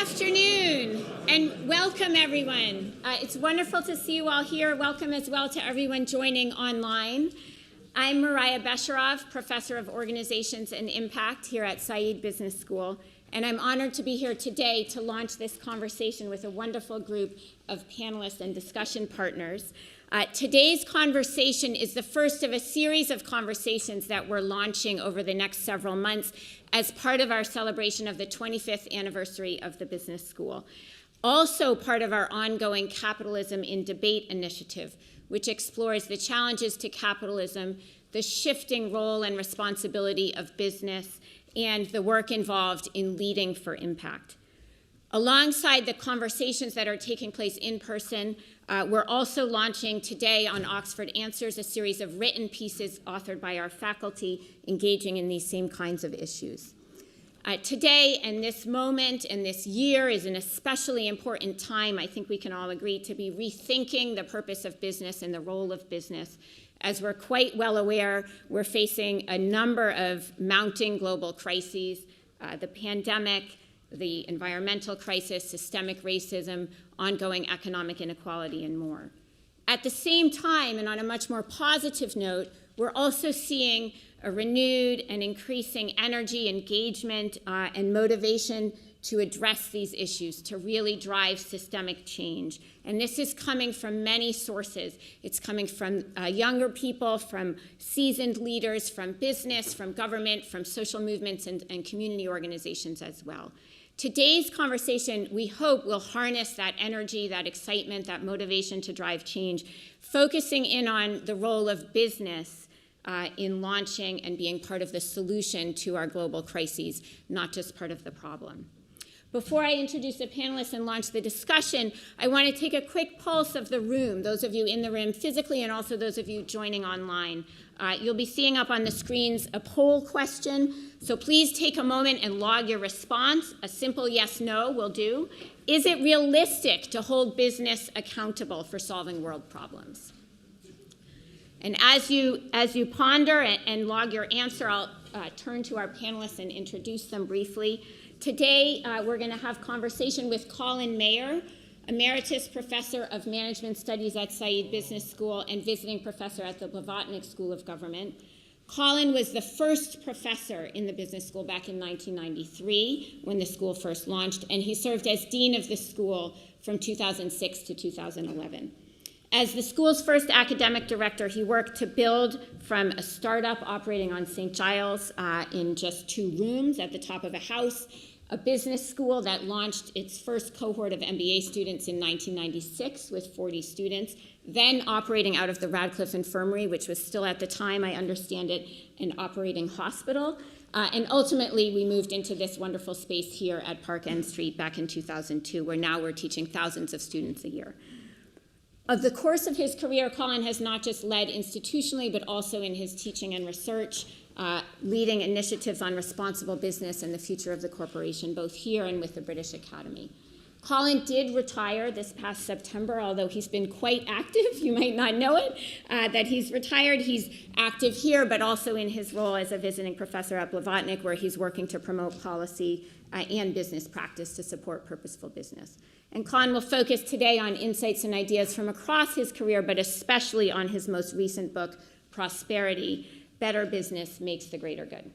afternoon and welcome everyone. It's wonderful to see you all here. Welcome as well to everyone joining online. I'm Mariah Besharov, Professor of Organizations and Impact here at Said Business School, and I'm honored to be here today to launch this conversation with a wonderful group of panelists and discussion partners. Today's conversation is the first of a series of conversations that we're launching over the next several months as part of our celebration of the 25th anniversary of the business school. Also part of our ongoing Capitalism in Debate initiative, which explores the challenges to capitalism, the shifting role and responsibility of business, and the work involved in leading for impact. Alongside the conversations that are taking place in person, we're also launching today on Oxford Answers a series of written pieces authored by our faculty engaging in these same kinds of issues. Today and this moment and this year is an especially important time, I think we can all agree, to be rethinking the purpose of business and the role of business. As we're quite well aware, we're facing a number of mounting global crises, the pandemic, the environmental crisis, systemic racism, ongoing economic inequality, and more. At the same time, and on a much more positive note, we're also seeing a renewed and increasing energy, engagement, and motivation to address these issues, to really drive systemic change. And this is coming from many sources. It's coming from younger people, from seasoned leaders, from business, from government, from social movements and community organizations as well. Today's conversation, we hope, will harness that energy, that excitement, that motivation to drive change, focusing in on the role of business in launching and being part of the solution to our global crises, not just part of the problem. Before I introduce the panelists and launch the discussion, I want to take a quick pulse of the room, those of you in the room physically and also those of you joining online. You'll be seeing up on the screens a poll question, so please take a moment and log your response. A simple yes, no will do. Is it realistic to hold business accountable for solving world problems? And as you ponder and log your answer, I'll turn to our panelists and introduce them briefly. Today, we're going to have conversation with Colin Mayer, Emeritus Professor of Management Studies at Said Business School and visiting professor at the Blavatnik School of Government. Colin was the first professor in the business school back in 1993 when the school first launched, and he served as dean of the school from 2006 to 2011. As the school's first academic director, he worked to build from a startup operating on St. Giles in just 2 rooms at the top of a house, a business school that launched its first cohort of MBA students in 1996 with 40 students, then operating out of the Radcliffe Infirmary, which was still at the time, I understand it, an operating hospital. And ultimately, we moved into this wonderful space here at Park End Street back in 2002, where now we're teaching thousands of students a year. Of the course of his career, Colin has not just led institutionally, but also in his teaching and research, leading initiatives on responsible business and the future of the corporation, both here and with the British Academy. Colin did retire this past September, although he's been quite active. You might not know it, that he's retired. He's active here, but also in his role as a visiting professor at Blavatnik, where he's working to promote policy and business practice to support purposeful business. And Colin will focus today on insights and ideas from across his career, but especially on his most recent book, Prosperity: Better Business Makes the Greater Good.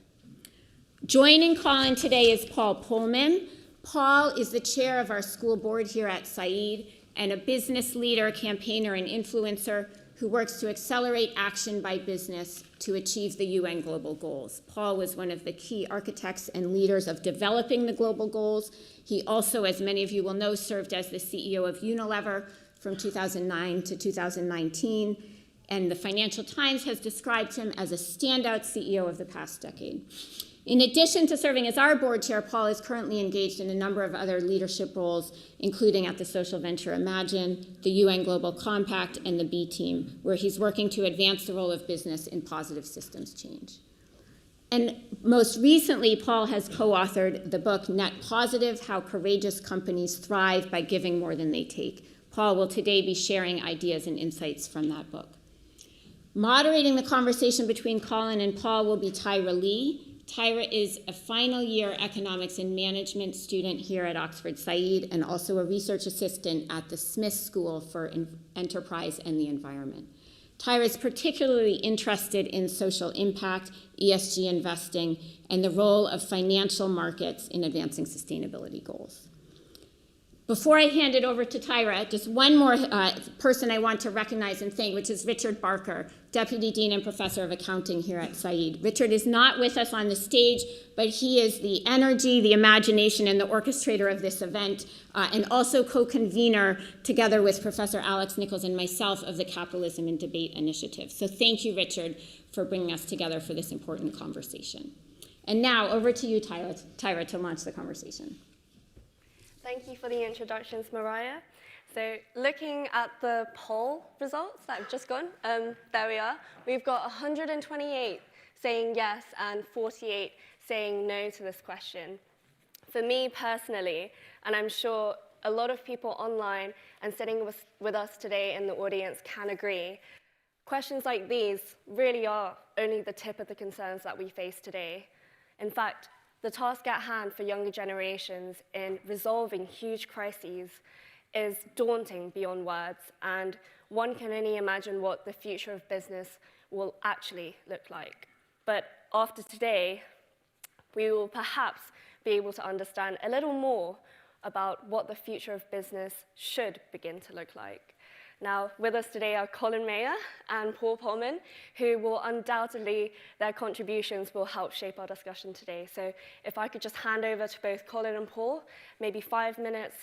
Joining Colin today is Paul Pullman. Paul is the chair of our school board here at Said and a business leader, campaigner, and influencer who works to accelerate action by business to achieve the UN global goals. Paul was one of the key architects and leaders of developing the global goals. He also, as many of you will know, served as the CEO of Unilever from 2009 to 2019, and the Financial Times has described him as a standout CEO of the past decade. In addition to serving as our board chair, Paul is currently engaged in a number of other leadership roles, including at the social venture Imagine, the UN Global Compact, and the B Team, where he's working to advance the role of business in positive systems change. And most recently, Paul has co-authored the book Net Positive: How Courageous Companies Thrive by Giving More Than They Take. Paul will today be sharing ideas and insights from that book. Moderating the conversation between Colin and Paul will be Tyra Lee. Tyra is a final year economics and management student here at Oxford Said and also a research assistant at the Smith School for Enterprise and the Environment. Tyra is particularly interested in social impact, ESG investing, and the role of financial markets in advancing sustainability goals. Before I hand it over to Tyra, just one more person I want to recognize and thank, which is Richard Barker, Deputy Dean and Professor of Accounting here at Said. Richard is not with us on the stage, but he is the energy, the imagination, and the orchestrator of this event, and also co-convener, together with Professor Alex Nichols and myself, of the Capitalism and Debate Initiative. So thank you, Richard, for bringing us together for this important conversation. And now, over to you, Tyra, to launch the conversation. Thank you for the introductions, Mariah. So looking at the poll results that have just gone, there we are. We've got 128 saying yes and 48 saying no to this question. For me personally, and I'm sure a lot of people online and sitting with us today in the audience can agree, questions like these really are only the tip of the concerns that we face today. In fact, the task at hand for younger generations in resolving huge crises is daunting beyond words, and one can only imagine what the future of business will actually look like. But after today, we will perhaps be able to understand a little more about what the future of business should begin to look like. Now, with us today are Colin Mayer and Paul Polman, who will undoubtedly, their contributions will help shape our discussion today. So if I could just hand over to both Colin and Paul, maybe 5 minutes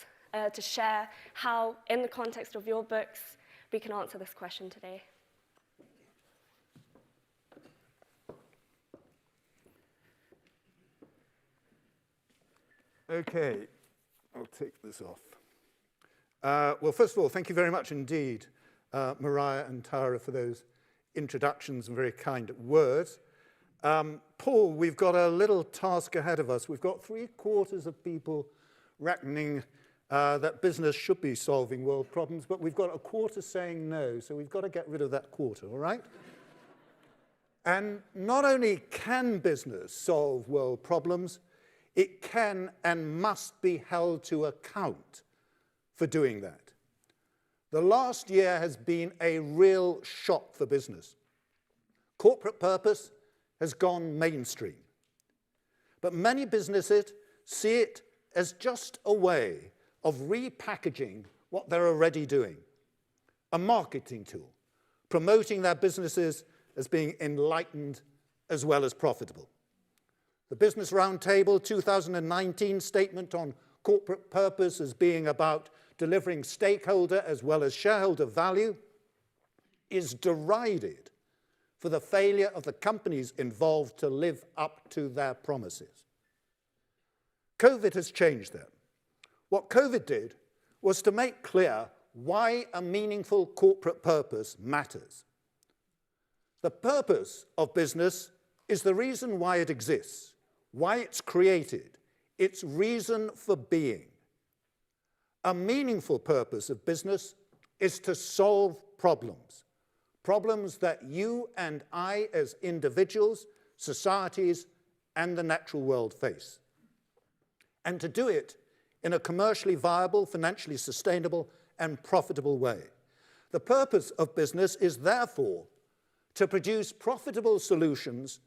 to share how, in the context of your books, we can answer this question today. Okay, I'll take this off. Well, first of all, thank you very much indeed, Mariah and Tyra, for those introductions and very kind words. Paul, we've got a little task ahead of us. We've got 3/4 of people reckoning that business should be solving world problems, but we've got a quarter saying no, so we've got to get rid of that quarter, all right? And not only can business solve world problems, it can and must be held to account for doing that. The last year has been a real shock for business. Corporate purpose has gone mainstream. But many businesses see it as just a way of repackaging what they're already doing, a marketing tool, promoting their businesses as being enlightened as well as profitable. The Business Roundtable 2019 statement on corporate purpose as being about delivering stakeholder as well as shareholder value is derided for the failure of the companies involved to live up to their promises. COVID has changed that. What COVID did was to make clear why a meaningful corporate purpose matters. The purpose of business is the reason why it exists, why it's created, its reason for being. A meaningful purpose of business is to solve problems, problems that you and I as individuals, societies, and the natural world face. And to do it in a commercially viable, financially sustainable, and profitable way. The purpose of business is therefore to produce profitable solutions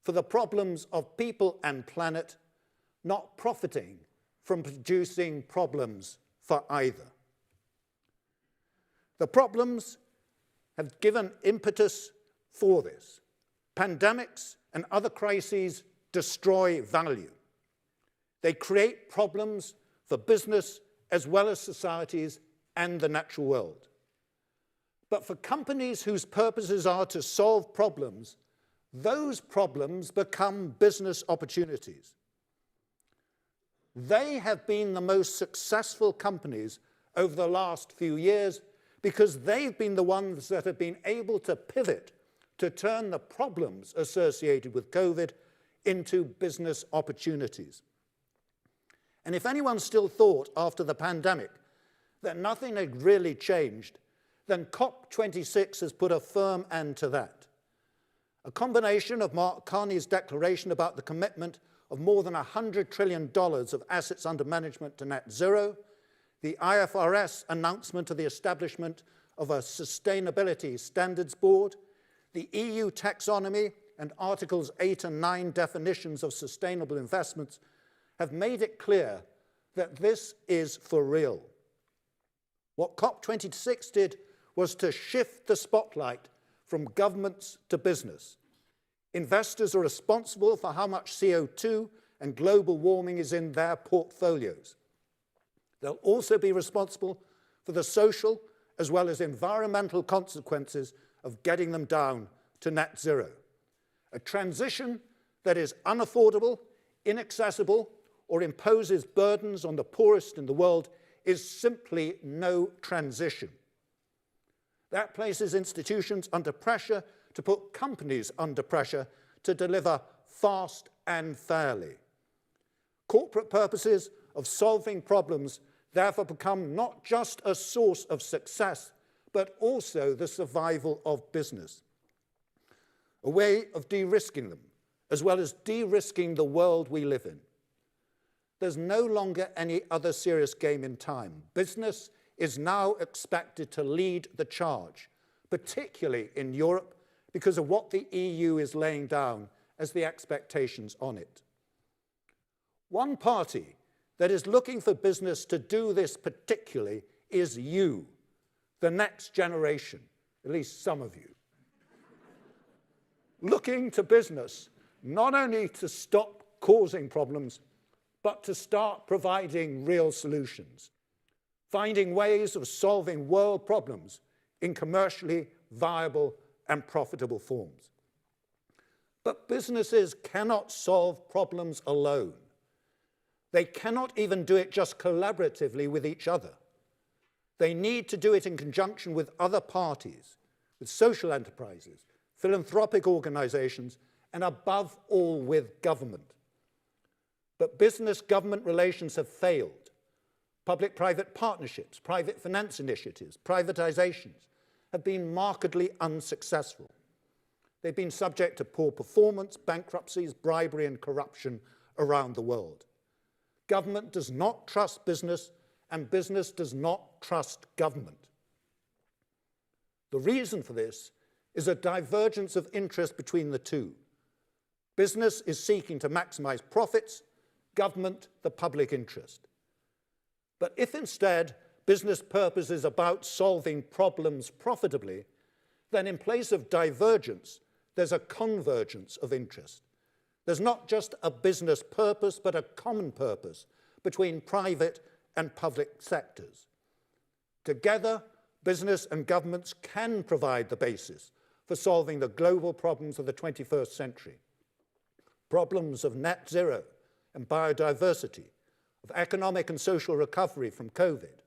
for the problems of people and planet, not profiting from producing problems for either. The problems have given impetus for this. Pandemics and other crises destroy value. They create problems for business as well as societies and the natural world. But for companies whose purposes are to solve problems, those problems become business opportunities. They have been the most successful companies over the last few years because they've been the ones that have been able to pivot to turn the problems associated with COVID into business opportunities. And if anyone still thought after the pandemic that nothing had really changed, then COP26 has put a firm end to that. A combination of Mark Carney's declaration about the commitment of more than $100 trillion of assets under management to net zero, the IFRS announcement of the establishment of a Sustainability Standards Board, the EU taxonomy and Articles 8 and 9 definitions of sustainable investments have made it clear that this is for real. What COP26 did was to shift the spotlight from governments to business. Investors are responsible for how much CO2 and global warming is in their portfolios. They'll also be responsible for the social as well as environmental consequences of getting them down to net zero. A transition that is unaffordable, inaccessible, or imposes burdens on the poorest in the world is simply no transition. That places institutions under pressure to put companies under pressure to deliver fast and fairly. Corporate purposes of solving problems therefore become not just a source of success, but also the survival of business. A way of de-risking them, as well as de-risking the world we live in. There's no longer any other serious game in time. Business is now expected to lead the charge, particularly in Europe, because of what the EU is laying down as the expectations on it. One party that is looking for business to do this particularly is you, the next generation, at least some of you. Looking to business not only to stop causing problems, but to start providing real solutions, finding ways of solving world problems in commercially viable and profitable forms. But businesses cannot solve problems alone. They cannot even do it just collaboratively with each other. They need to do it in conjunction with other parties, with social enterprises, philanthropic organizations, and above all with government. But business-government relations have failed. Public-private partnerships, private finance initiatives, privatizations have been markedly unsuccessful. They've been subject to poor performance, bankruptcies, bribery, and corruption around the world. Government does not trust business, and business does not trust government. The reason for this is a divergence of interest between the two. Business is seeking to maximize profits, government the public interest. But if instead business purpose is about solving problems profitably, then in place of divergence, there's a convergence of interest. There's not just a business purpose, but a common purpose between private and public sectors. Together, business and governments can provide the basis for solving the global problems of the 21st century. Problems of net zero and biodiversity, of economic and social recovery from COVID,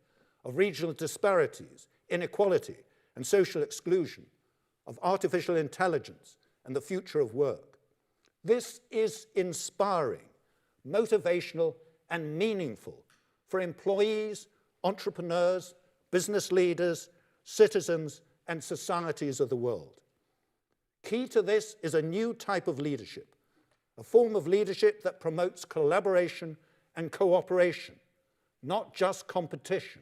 of regional disparities, inequality, and social exclusion, of artificial intelligence and the future of work. This is inspiring, motivational, and meaningful for employees, entrepreneurs, business leaders, citizens, and societies of the world. Key to this is a new type of leadership, a form of leadership that promotes collaboration and cooperation, not just competition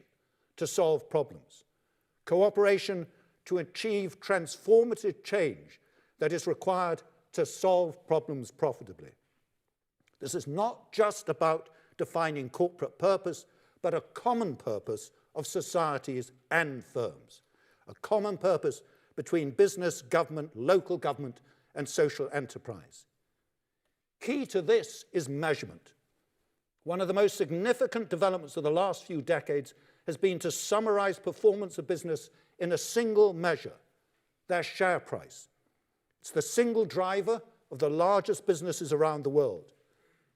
to solve problems. Cooperation to achieve transformative change that is required to solve problems profitably. This is not just about defining corporate purpose, but a common purpose of societies and firms, a common purpose between business, government, local government, and social enterprise. Key to this is measurement. One of the most significant developments of the last few decades has been to summarize performance of business in a single measure, their share price. It's the single driver of the largest businesses around the world.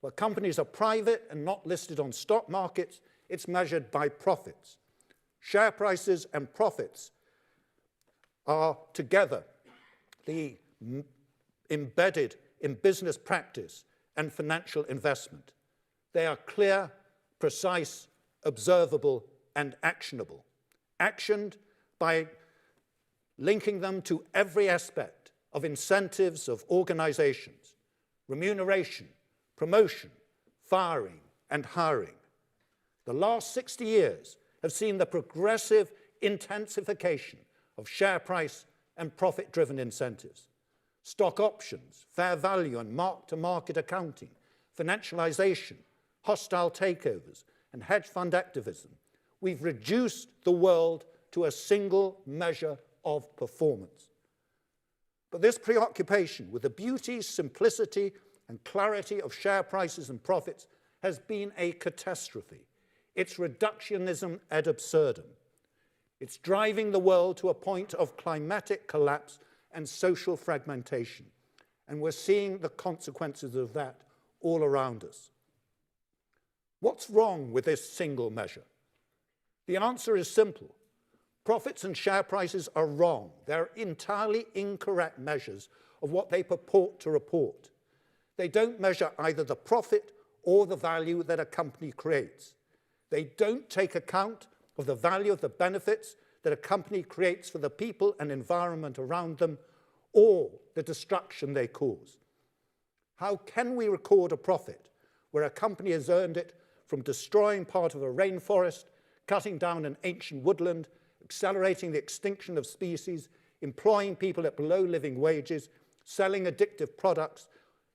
Where companies are private and not listed on stock markets, it's measured by profits. Share prices and profits are together embedded in business practice and financial investment. They are clear, precise, observable, and actionable. Actioned by linking them to every aspect of incentives of organizations, remuneration, promotion, firing, and hiring. The last 60 years have seen the progressive intensification of share price and profit-driven incentives. Stock options, fair value and mark-to-market accounting, financialization, hostile takeovers, and hedge fund activism. We've reduced the world to a single measure of performance. But this preoccupation with the beauty, simplicity, and clarity of share prices and profits has been a catastrophe. It's reductionism ad absurdum. It's driving the world to a point of climatic collapse and social fragmentation. And we're seeing the consequences of that all around us. What's wrong with this single measure? The answer is simple. Profits and share prices are wrong. They're entirely incorrect measures of what they purport to report. They don't measure either the profit or the value that a company creates. They don't take account of the value of the benefits that a company creates for the people and environment around them, or the destruction they cause. How can we record a profit where a company has earned it from destroying part of a rainforest, cutting down an ancient woodland, accelerating the extinction of species, employing people at below living wages, selling addictive products,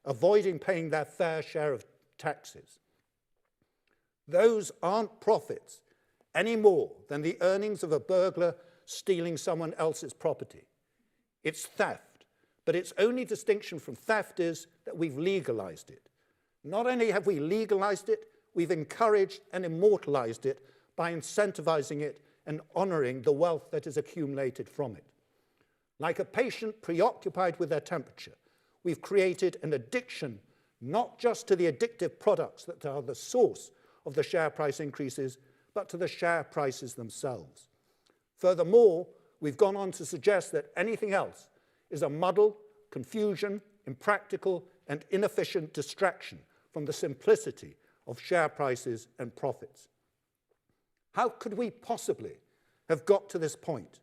avoiding paying their fair share of taxes? Those aren't profits any more than the earnings of a burglar stealing someone else's property. It's theft, but its only distinction from theft is that we've legalized it. Not only have we legalized it, we've encouraged and immortalized it by incentivizing it and honoring the wealth that is accumulated from it. Like a patient preoccupied with their temperature, we've created an addiction not just to the addictive products that are the source of the share price increases, but to the share prices themselves. Furthermore, we've gone on to suggest that anything else is a muddle, confusion, impractical, and inefficient distraction from the simplicity of share prices and profits. How could we possibly have got to this point?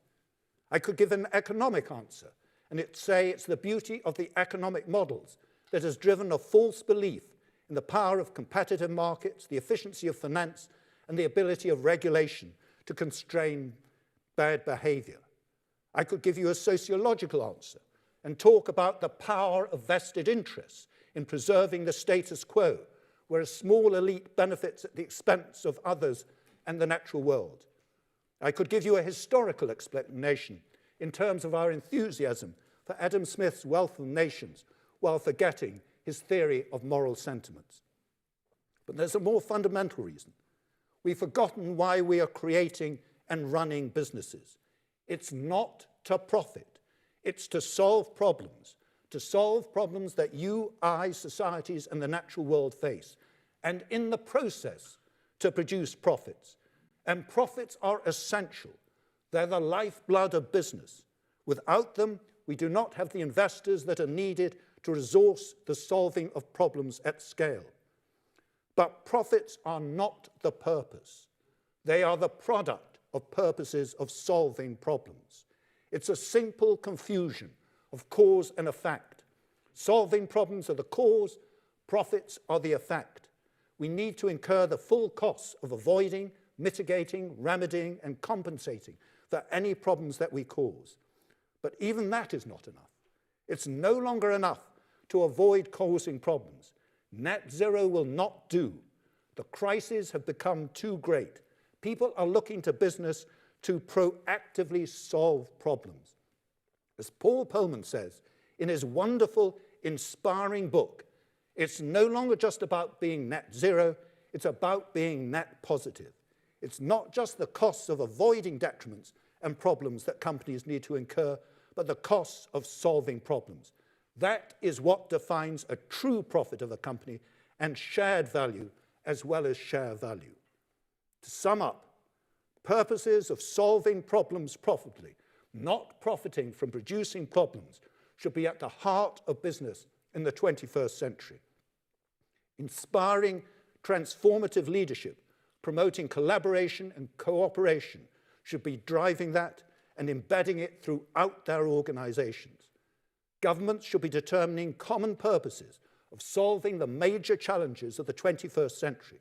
I could give an economic answer, and it'd say it's the beauty of the economic models that has driven a false belief in the power of competitive markets, the efficiency of finance, and the ability of regulation to constrain bad behavior. I could give you a sociological answer and talk about the power of vested interests in preserving the status quo, where a small elite benefits at the expense of others and the natural world. I could give you a historical explanation in terms of our enthusiasm for Adam Smith's Wealth of Nations, while forgetting his theory of moral sentiments. But there's a more fundamental reason. We've forgotten why we are creating and running businesses. It's not to profit. It's to solve problems that you, I, societies, and the natural world face, and in the process, to produce profits. And profits are essential. They're the lifeblood of business. Without them, we do not have the investors that are needed to resource the solving of problems at scale. But profits are not the purpose. They are the product of purposes of solving problems. It's a simple confusion of cause and effect. Solving problems are the cause, profits are the effect. We need to incur the full costs of avoiding, mitigating, remedying, and compensating for any problems that we cause. But even that is not enough. It's no longer enough to avoid causing problems. Net zero will not do. The crises have become too great. People are looking to business to proactively solve problems. As Paul Polman says in his wonderful, inspiring book, it's no longer just about being net zero, it's about being net positive. It's not just the costs of avoiding detriments and problems that companies need to incur, but the costs of solving problems. That is what defines a true profit of a company and shared value as well as share value. To sum up, purposes of solving problems profitably, not profiting from producing problems, should be at the heart of business in the 21st century. Inspiring transformative leadership, promoting collaboration and cooperation should be driving that and embedding it throughout their organizations. Governments should be determining common purposes of solving the major challenges of the 21st century.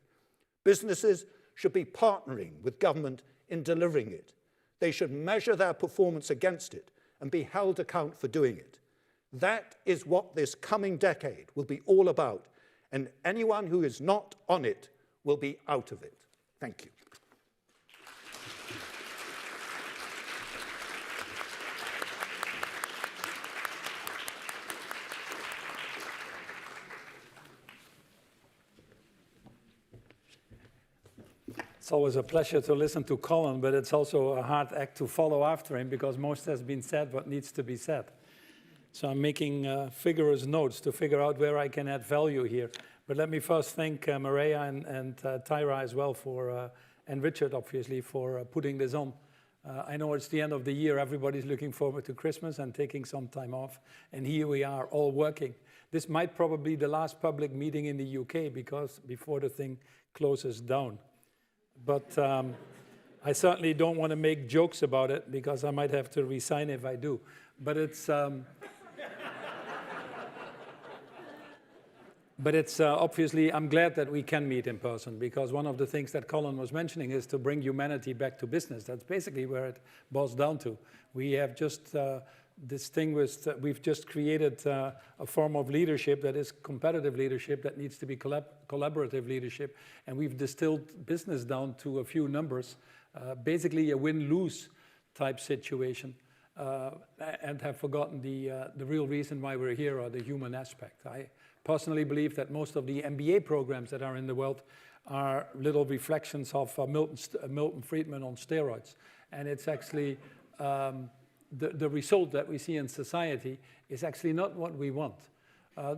Businesses should be partnering with government in delivering it. They should measure their performance against it and be held account for doing it. That is what this coming decade will be all about, and anyone who is not on it will be out of it. Thank you. It's always a pleasure to listen to Colin, but it's also a hard act to follow after him because most has been said what needs to be said. So I'm making vigorous notes to figure out where I can add value here. But let me first thank Maria and Tyra as well for, and Richard obviously for putting this on. I know it's the end of the year, everybody's looking forward to Christmas and taking some time off. And here we are all working. This might probably be the last public meeting in the UK because before the thing closes down. But I certainly don't want to make jokes about it because I might have to resign if I do. But it's obviously, I'm glad that we can meet in person because one of the things that Colin was mentioning is to bring humanity back to business. That's basically where it boils down to. We have just we've just created a form of leadership that is competitive leadership that needs to be collaborative leadership. And we've distilled business down to a few numbers, basically a win-lose type situation, and have forgotten the real reason why we're here or the human aspect. I personally believe that most of the MBA programs that are in the world are little reflections of Milton Friedman on steroids. And it's actually the result that we see in society is actually not what we want.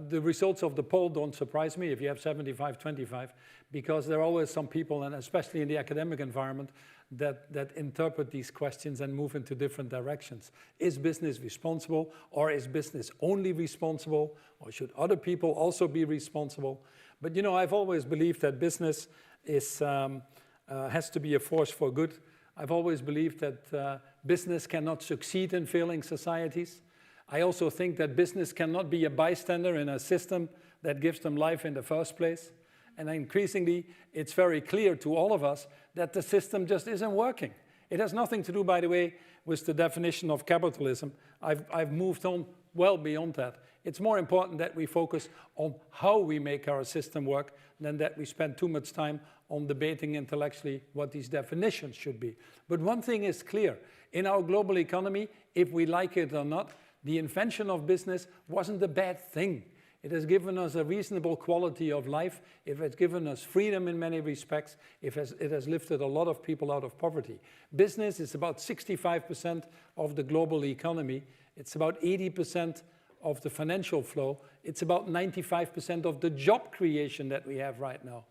The results of the poll don't surprise me if you have 75-25, because there are always some people, and especially in the academic environment, that interpret these questions and move into different directions. Is business responsible, or is business only responsible, or should other people also be responsible? But you know, I've always believed that business is, has to be a force for good. I've always believed that business cannot succeed in failing societies. I also think that business cannot be a bystander in a system that gives them life in the first place. And increasingly, it's very clear to all of us that the system just isn't working. It has nothing to do, by the way, with the definition of capitalism. I've moved on well beyond that. It's more important that we focus on how we make our system work than that we spend too much time on debating intellectually what these definitions should be. But one thing is clear. In our global economy, if we like it or not, the invention of business wasn't a bad thing. It has given us a reasonable quality of life. It has given us freedom in many respects. It has lifted a lot of people out of poverty. Business is about 65% of the global economy. It's about 80% of the financial flow. It's about 95% of the job creation that we have right now.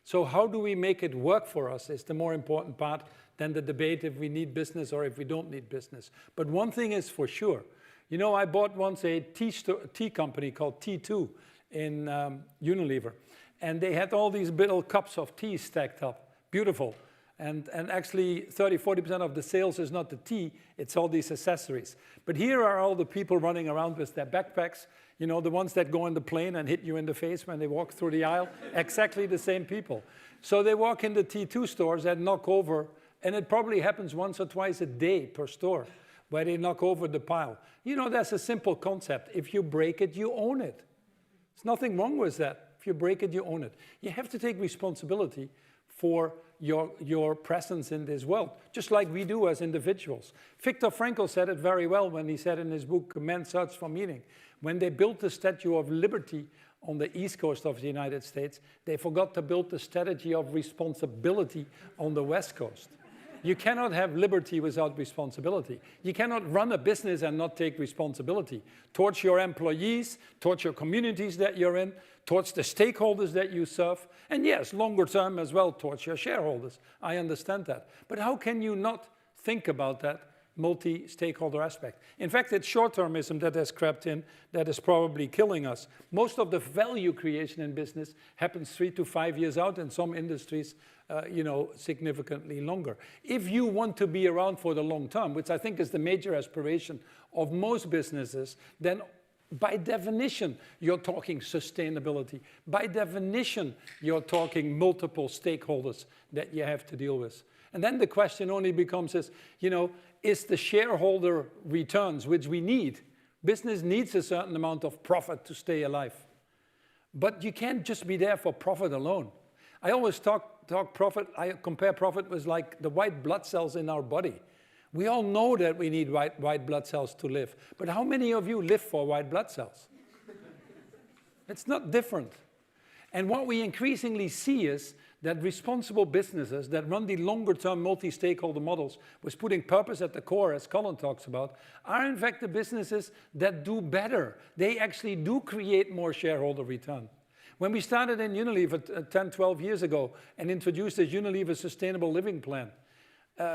So how do we make it work for us is the more important part than the debate if we need business or if we don't need business. But one thing is for sure. You know, I bought once a tea company called T2 in Unilever. And they had all these little cups of tea stacked up. Beautiful. And actually 30-40% of the sales is not the tea, it's all these accessories. But here are all the people running around with their backpacks, you know, the ones that go on the plane and hit you in the face when they walk through the aisle, exactly the same people. So they walk in the T2 stores and knock over, and it probably happens once or twice a day per store, where they knock over the pile. You know, that's a simple concept. If you break it, you own it. There's nothing wrong with that. If you break it, you own it. You have to take responsibility for your presence in this world, just like we do as individuals. Viktor Frankl said it very well when he said in his book, Man's Search for Meaning, when they built the Statue of Liberty on the east coast of the United States, they forgot to build the strategy of responsibility on the west coast. You cannot have liberty without responsibility. You cannot run a business and not take responsibility towards your employees, towards your communities that you're in, towards the stakeholders that you serve, and yes, longer term as well, towards your shareholders. I understand that. But how can you not think about that multi-stakeholder aspect? In fact, it's short-termism that has crept in that is probably killing us. Most of the value creation in business happens 3 to 5 years out, in some industries, you know, significantly longer. If you want to be around for the long term, which I think is the major aspiration of most businesses, then by definition, you're talking sustainability. By definition, you're talking multiple stakeholders that you have to deal with. And then the question only becomes is, is the shareholder returns, which we need. Business needs a certain amount of profit to stay alive. But you can't just be there for profit alone. I always talk profit, I compare profit with like the white blood cells in our body. We all know that we need white blood cells to live. But how many of you live for white blood cells? It's not different. And what we increasingly see is that responsible businesses that run the longer-term multi-stakeholder models with putting purpose at the core, as Colin talks about, are in fact the businesses that do better. They actually do create more shareholder return. When we started in Unilever 10, 12 years ago and introduced the Unilever Sustainable Living Plan,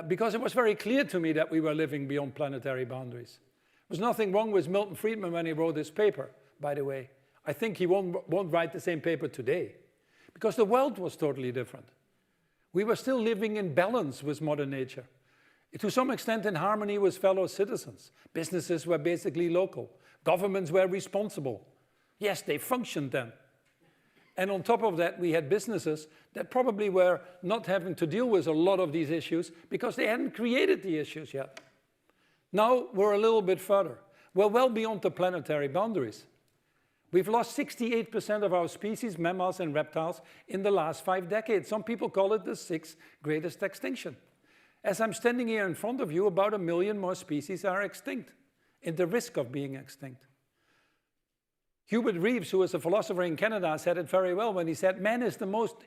because it was very clear to me that we were living beyond planetary boundaries. There was nothing wrong with Milton Friedman when he wrote his paper, by the way. I think he won't write the same paper today, because the world was totally different. We were still living in balance with Mother Nature, to some extent in harmony with fellow citizens. Businesses were basically local. Governments were responsible. Yes, they functioned then. And on top of that, we had businesses that probably were not having to deal with a lot of these issues because they hadn't created the issues yet. Now we're a little bit further. We're well beyond the planetary boundaries. We've lost 68% of our species, mammals and reptiles, in the last 5 decades. Some people call it the 6th greatest extinction. As I'm standing here in front of you, about 1 million more species are extinct, in the risk of being extinct. Hubert Reeves, who is a philosopher in Canada, said it very well when he said, man is the most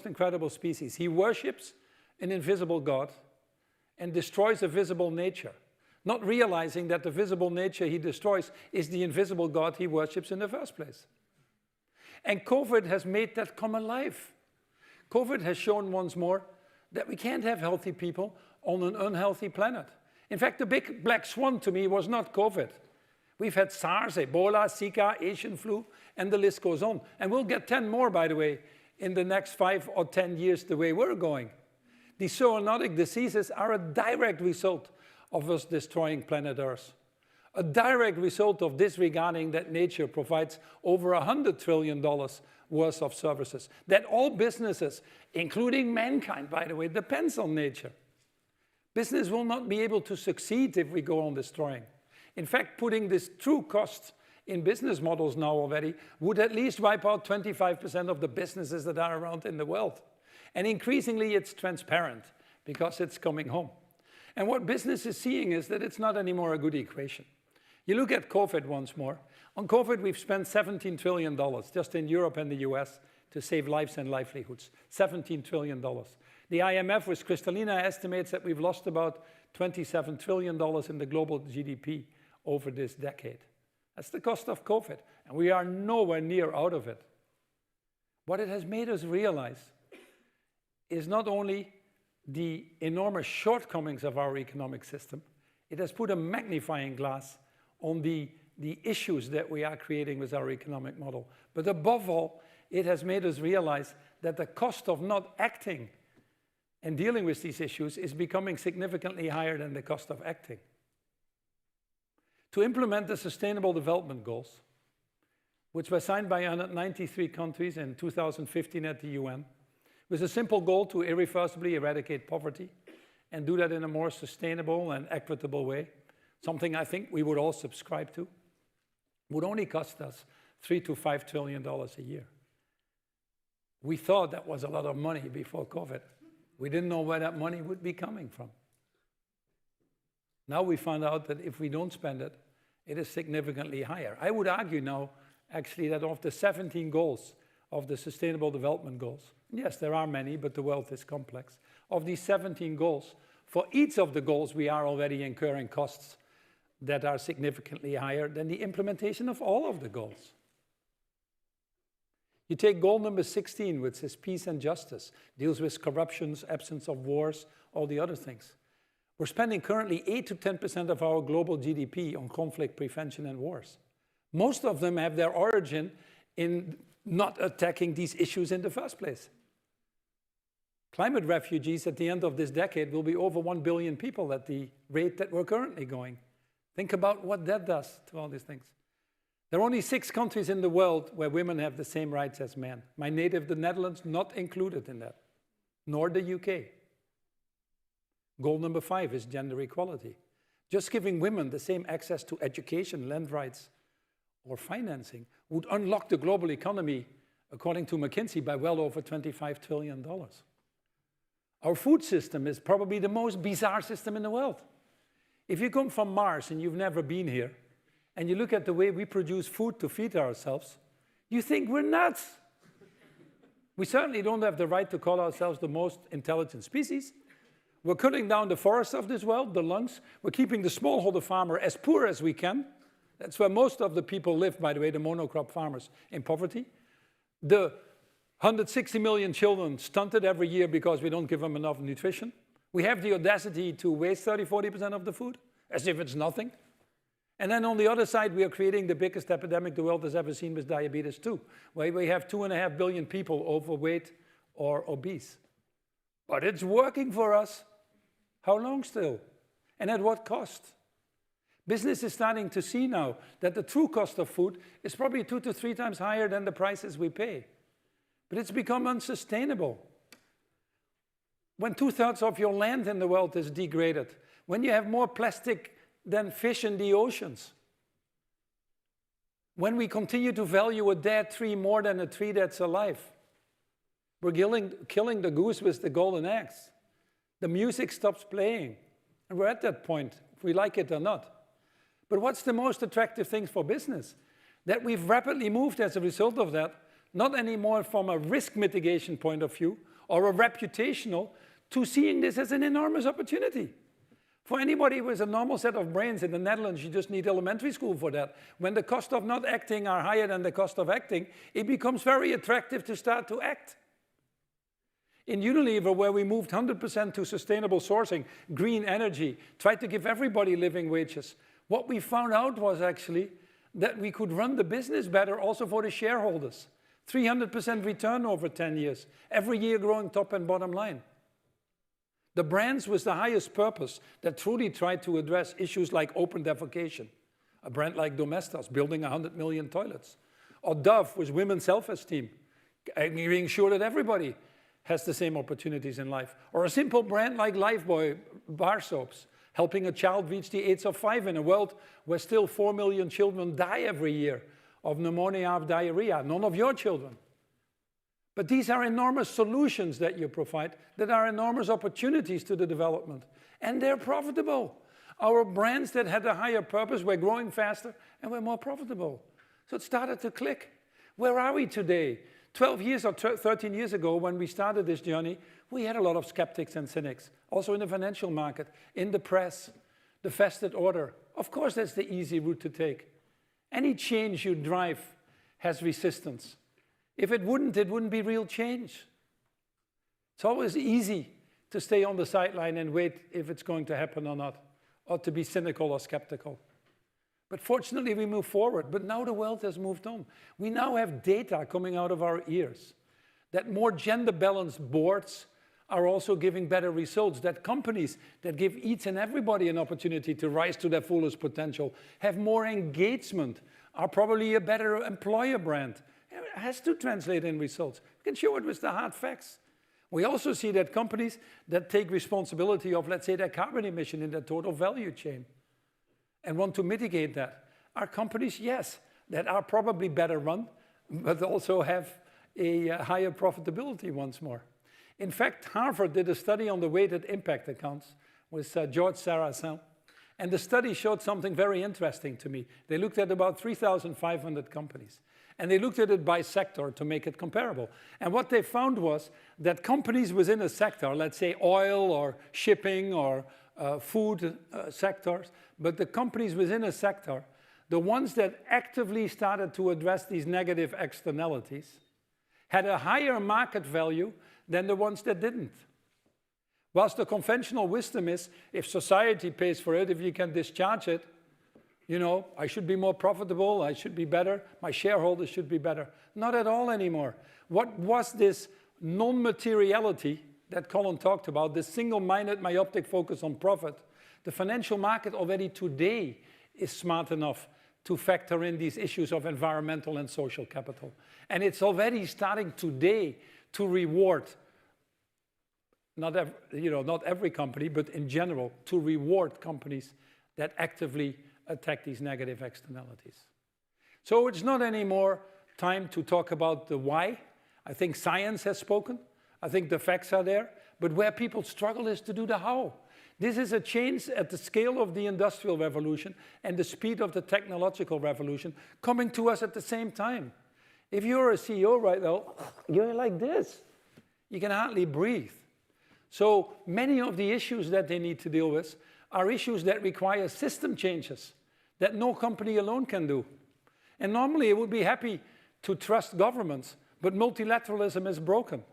incredible species. He worships an invisible God and destroys a visible nature, not realizing that the visible nature he destroys is the invisible God he worships in the first place. And COVID has made that come alive. COVID has shown once more that we can't have healthy people on an unhealthy planet. In fact, the big black swan to me was not COVID. We've had SARS, Ebola, Zika, Asian flu, and the list goes on. And we'll get 10 more, by the way, in the next 5 or 10 years the way we're going. These zoonotic diseases are a direct result of us destroying planet Earth. A direct result of disregarding that nature provides over $100 trillion worth of services. That all businesses, including mankind, by the way, depends on nature. Business will not be able to succeed if we go on destroying. In fact, putting this true cost in business models now already would at least wipe out 25% of the businesses that are around in the world. And increasingly, it's transparent because it's coming home. And what business is seeing is that it's not anymore a good equation. You look at COVID once more. On COVID, we've spent $17 trillion just in Europe and the US to save lives and livelihoods. $17 trillion. The IMF with Kristalina estimates that we've lost about $27 trillion in the global GDP over this decade. That's the cost of COVID, and we are nowhere near out of it. What it has made us realize is not only the enormous shortcomings of our economic system, it has put a magnifying glass on the issues that we are creating with our economic model. But above all, it has made us realize that the cost of not acting and dealing with these issues is becoming significantly higher than the cost of acting. To implement the Sustainable Development Goals, which were signed by 193 countries in 2015 at the UN, with a simple goal to irreversibly eradicate poverty and do that in a more sustainable and equitable way, something I think we would all subscribe to, would only cost us $3 to $5 trillion a year. We thought that was a lot of money before COVID. We didn't know where that money would be coming from. Now we found out that if we don't spend it, it is significantly higher. I would argue now, actually, that of the 17 goals of the Sustainable Development Goals, yes, there are many, but the world is complex. Of these 17 goals, for each of the goals, we are already incurring costs that are significantly higher than the implementation of all of the goals. You take goal number 16, which is peace and justice, deals with corruptions, absence of wars, all the other things. We're spending currently 8 to 10% of our global GDP on conflict prevention and wars. Most of them have their origin in not attacking these issues in the first place. Climate refugees at the end of this decade will be over 1 billion people at the rate that we're currently going. Think about what that does to all these things. There are only 6 countries in the world where women have the same rights as men. My native, the Netherlands, not included in that, nor the UK. Goal number 5 is gender equality. Just giving women the same access to education, land rights, or financing would unlock the global economy, according to McKinsey, by well over $25 trillion. Our food system is probably the most bizarre system in the world. If you come from Mars and you've never been here, and you look at the way we produce food to feed ourselves, you think we're nuts. We certainly don't have the right to call ourselves the most intelligent species. We're cutting down the forests of this world, the lungs. We're keeping the smallholder farmer as poor as we can. That's where most of the people live, by the way, the monocrop farmers, in poverty. The 160 million children stunted every year because we don't give them enough nutrition. We have the audacity to waste 30–40% of the food, as if it's nothing. And then on the other side, we are creating the biggest epidemic the world has ever seen with diabetes too, where we have 2.5 billion people overweight or obese. But it's working for us. How long still? And at what cost? Business is starting to see now that the true cost of food is probably 2 to 3 times higher than the prices we pay. But it's become unsustainable. When 2/3 of your land in the world is degraded, when you have more plastic than fish in the oceans, when we continue to value a dead tree more than a tree that's alive, we're killing the goose with the golden eggs. The music stops playing, and we're at that point, if we like it or not. But what's the most attractive thing for business? That we've rapidly moved as a result of that, not anymore from a risk mitigation point of view or a reputational, to seeing this as an enormous opportunity. For anybody with a normal set of brains in the Netherlands, you just need elementary school for that. When the cost of not acting are higher than the cost of acting, it becomes very attractive to start to act. In Unilever, where we moved 100% to sustainable sourcing, green energy, tried to give everybody living wages, what we found out was actually that we could run the business better also for the shareholders. 300% return over 10 years, every year growing top and bottom line. The brands with the highest purpose that truly tried to address issues like open defecation. A brand like Domestos, building 100 million toilets. Or Dove with women's self-esteem, making sure that everybody has the same opportunities in life. Or a simple brand like Lifebuoy bar soaps, helping a child reach the age of 5 in a world where still 4 million children die every year of pneumonia, of diarrhea. None of your children. But these are enormous solutions that you provide that are enormous opportunities to the development. And they're profitable. Our brands that had a higher purpose were growing faster and were more profitable. So it started to click. Where are we today? 12 years or 13 years ago, when we started this journey, we had a lot of skeptics and cynics, also in the financial market, in the press, the vested order. Of course, that's the easy route to take. Any change you drive has resistance. If it wouldn't be real change. It's always easy to stay on the sideline and wait if it's going to happen or not, or to be cynical or skeptical. But fortunately, we move forward. But now the world has moved on. We now have data coming out of our ears that more gender-balanced boards are also giving better results, that companies that give each and everybody an opportunity to rise to their fullest potential, have more engagement, are probably a better employer brand. It has to translate in results. You can show it with the hard facts. We also see that companies that take responsibility of, let's say, their carbon emission in their total value chain and want to mitigate that are companies, yes, that are probably better run, but also have a higher profitability once more. In fact, Harvard did a study on the weighted impact accounts with George Saracen, and the study showed something very interesting to me. They looked at about 3,500 companies, and they looked at it by sector to make it comparable. And what they found was that companies within a sector, let's say oil or shipping or food sectors, but the companies within a sector, the ones that actively started to address these negative externalities, had a higher market value than the ones that didn't. Whilst the conventional wisdom is, if society pays for it, if you can discharge it, you know, I should be more profitable, I should be better, my shareholders should be better. Not at all anymore. What was this non-materiality that Colin talked about, this single-minded, myopic focus on profit? The financial market already today is smart enough to factor in these issues of environmental and social capital. And it's already starting today to reward, not every company, but in general, to reward companies that actively attack these negative externalities. So it's not anymore time to talk about the why. I think science has spoken. I think the facts are there. But where people struggle is to do the how. This is a change at the scale of the Industrial Revolution and the speed of the technological revolution coming to us at the same time. If you're a CEO right now, you're like this. You can hardly breathe. So many of the issues that they need to deal with are issues that require system changes that no company alone can do. And normally it would be happy to trust governments, but multilateralism is broken.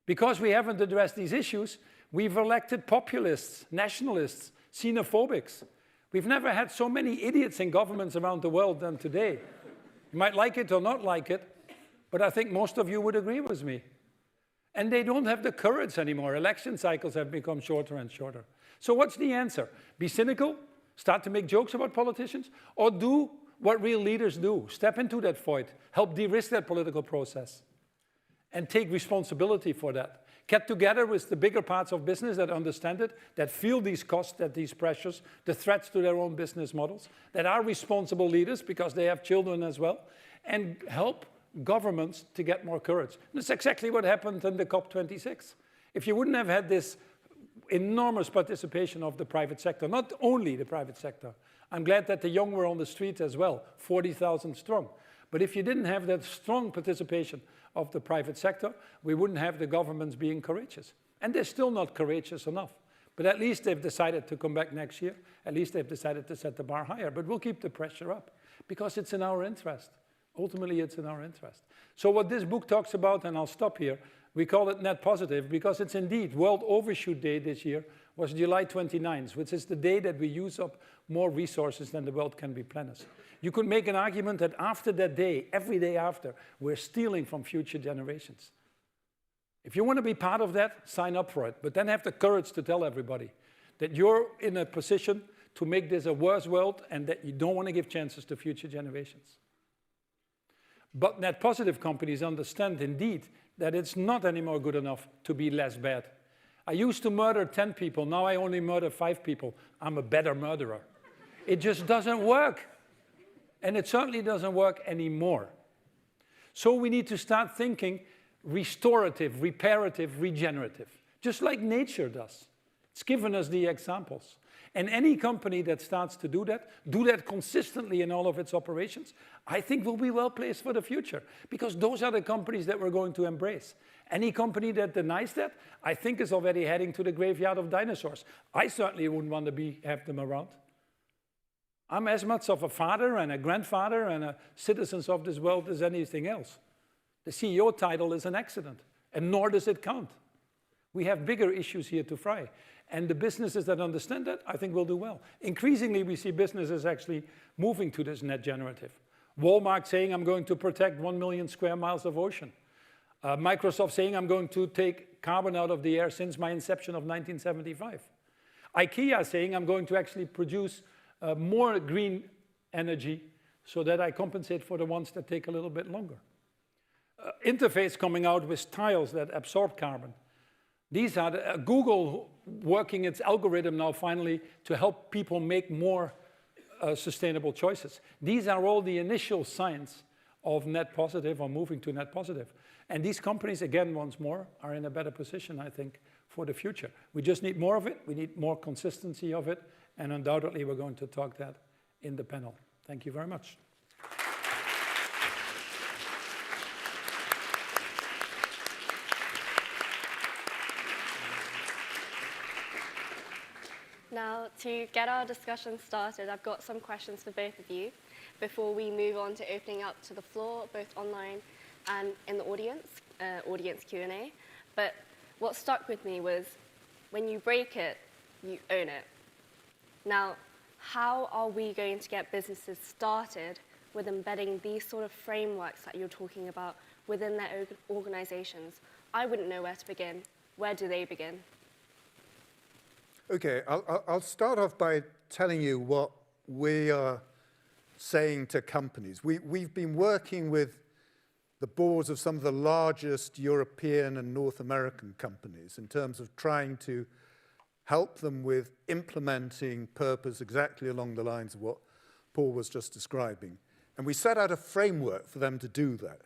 Because we haven't addressed these issues, we've elected populists, nationalists, xenophobics. We've never had so many idiots in governments around the world than today. You might like it or not like it, but I think most of you would agree with me. And they don't have the courage anymore. Election cycles have become shorter and shorter. So what's the answer? Be cynical? Start to make jokes about politicians? Or do what real leaders do? Step into that void. Help de-risk that political process. And take responsibility for that. Get together with the bigger parts of business that understand it, that feel these costs, that these pressures, the threats to their own business models, that are responsible leaders because they have children as well, and help governments to get more courage. And that's exactly what happened in the COP26. If you wouldn't have had this enormous participation of the private sector, not only the private sector, I'm glad that the young were on the street as well, 40,000 strong. But if you didn't have that strong participation of the private sector, we wouldn't have the governments being courageous. And they're still not courageous enough. But at least they've decided to come back next year. At least they've decided to set the bar higher. But we'll keep the pressure up because it's in our interest. Ultimately, it's in our interest. So what this book talks about, and I'll stop here, we call it Net Positive because it's indeed World Overshoot Day this year was July 29th, which is the day that we use up more resources than the world can replenish. You could make an argument that after that day, every day after, we're stealing from future generations. If you want to be part of that, sign up for it. But then have the courage to tell everybody that you're in a position to make this a worse world and that you don't want to give chances to future generations. But net positive companies understand indeed that it's not anymore good enough to be less bad. I used to murder 10 people, now I only murder 5 people. I'm a better murderer. It just doesn't work. And it certainly doesn't work anymore. So we need to start thinking restorative, reparative, regenerative, just like nature does. It's given us the examples. And any company that starts to do that consistently in all of its operations, I think will be well placed for the future, because those are the companies that we're going to embrace. Any company that denies that, I think is already heading to the graveyard of dinosaurs. I certainly wouldn't want to have them around. I'm as much of a father and a grandfather and a citizen of this world as anything else. The CEO title is an accident, and nor does it count. We have bigger issues here to fry. And the businesses that understand that, I think will do well. Increasingly, we see businesses actually moving to this net generative. Walmart saying, I'm going to protect 1 million square miles of ocean. Microsoft saying, I'm going to take carbon out of the air since my inception of 1975. IKEA saying, I'm going to actually produce more green energy so that I compensate for the ones that take a little bit longer. Interface coming out with tiles that absorb carbon. These are Google working its algorithm now finally to help people make more sustainable choices. These are all the initial signs of net positive or moving to net positive. And these companies, again, once more, are in a better position, I think, for the future. We just need more of it. We need more consistency of it. And undoubtedly, we're going to talk that in the panel. Thank you very much. Now, to get our discussion started, I've got some questions for both of you before we move on to opening up to the floor, both online and in the audience Q&A. But what stuck with me was, when you break it, you own it. Now, how are we going to get businesses started with embedding these sort of frameworks that you're talking about within their organizations? I wouldn't know where to begin. Where do they begin? Okay, I'll start off by telling you what we are saying to companies. We've been working with the boards of some of the largest European and North American companies in terms of trying to help them with implementing purpose exactly along the lines of what Paul was just describing. And we set out a framework for them to do that.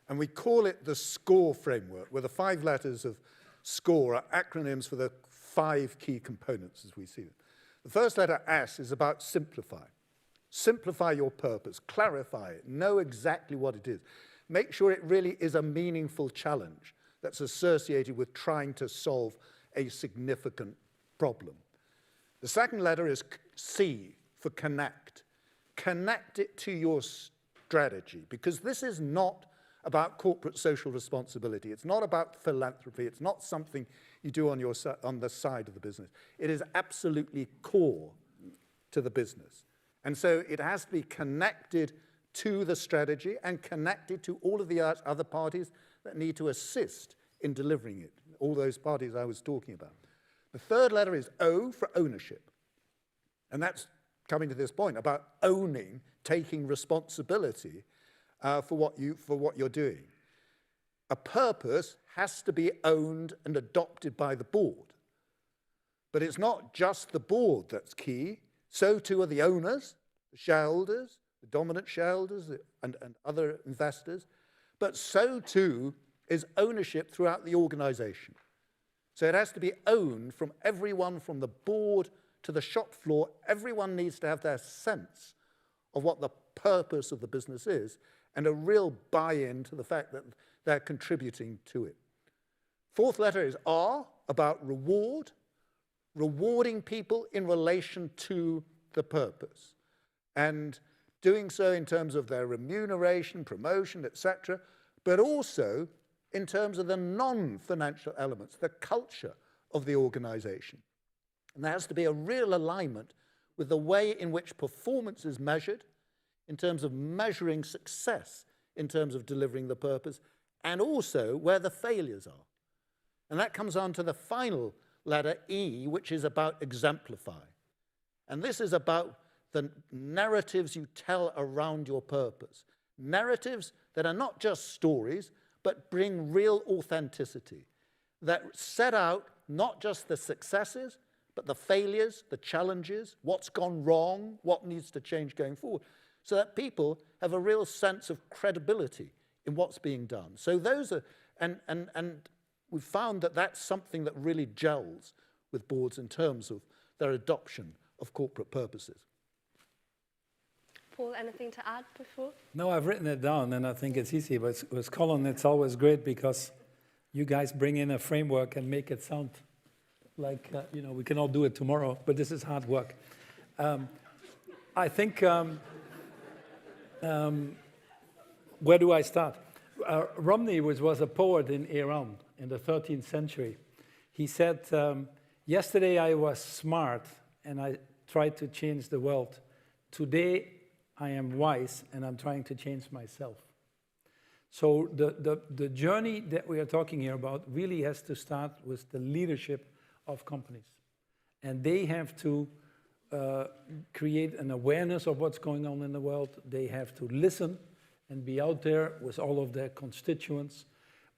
And we call it the SCORE framework, where the 5 letters of SCORE are acronyms for the 5 key components as we see them. The first letter, S, is about simplify. Simplify your purpose, clarify it, know exactly what it is. Make sure it really is a meaningful challenge that's associated with trying to solve a significant problem. The second letter is C, for connect. Connect it to your strategy, because this is not about corporate social responsibility. It's not about philanthropy. It's not something you do on the side of the business. It is absolutely core to the business. And so it has to be connected to the strategy and connected to all of the other parties that need to assist in delivering it, all those parties I was talking about. The third letter is O, for ownership. And that's coming to this point about owning, taking responsibility for what you're doing. A purpose has to be owned and adopted by the board. But it's not just the board that's key. So too are the owners, the shareholders, the dominant shareholders, and other investors. But so too is ownership throughout the organization. So it has to be owned from everyone from the board to the shop floor. Everyone needs to have their sense of what the purpose of the business is and a real buy-in to the fact that they're contributing to it. Fourth letter is R, about reward, rewarding people in relation to the purpose, and doing so in terms of their remuneration, promotion, etc., but also in terms of the non-financial elements, the culture of the organization. And there has to be a real alignment with the way in which performance is measured, in terms of measuring success, in terms of delivering the purpose, and also where the failures are. And that comes on to the final letter, E, which is about exemplify. And this is about the narratives you tell around your purpose. Narratives that are not just stories, but bring real authenticity, that set out not just the successes, but the failures, the challenges, what's gone wrong, what needs to change going forward, so that people have a real sense of credibility in what's being done. So those are, and we've found that that's something that really gels with boards in terms of their adoption of corporate purposes. Paul, anything to add before? No, I've written it down, and I think it's easy. But with Colin, it's always great because you guys bring in a framework and make it sound like, we can all do it tomorrow, but this is hard work. I think, where do I start? Romney was a poet in Iran in the 13th century. He said, yesterday I was smart and I tried to change the world. Today I am wise and I'm trying to change myself. So the journey that we are talking here about really has to start with the leadership of companies. And they have to create an awareness of what's going on in the world. They have to listen and be out there with all of their constituents.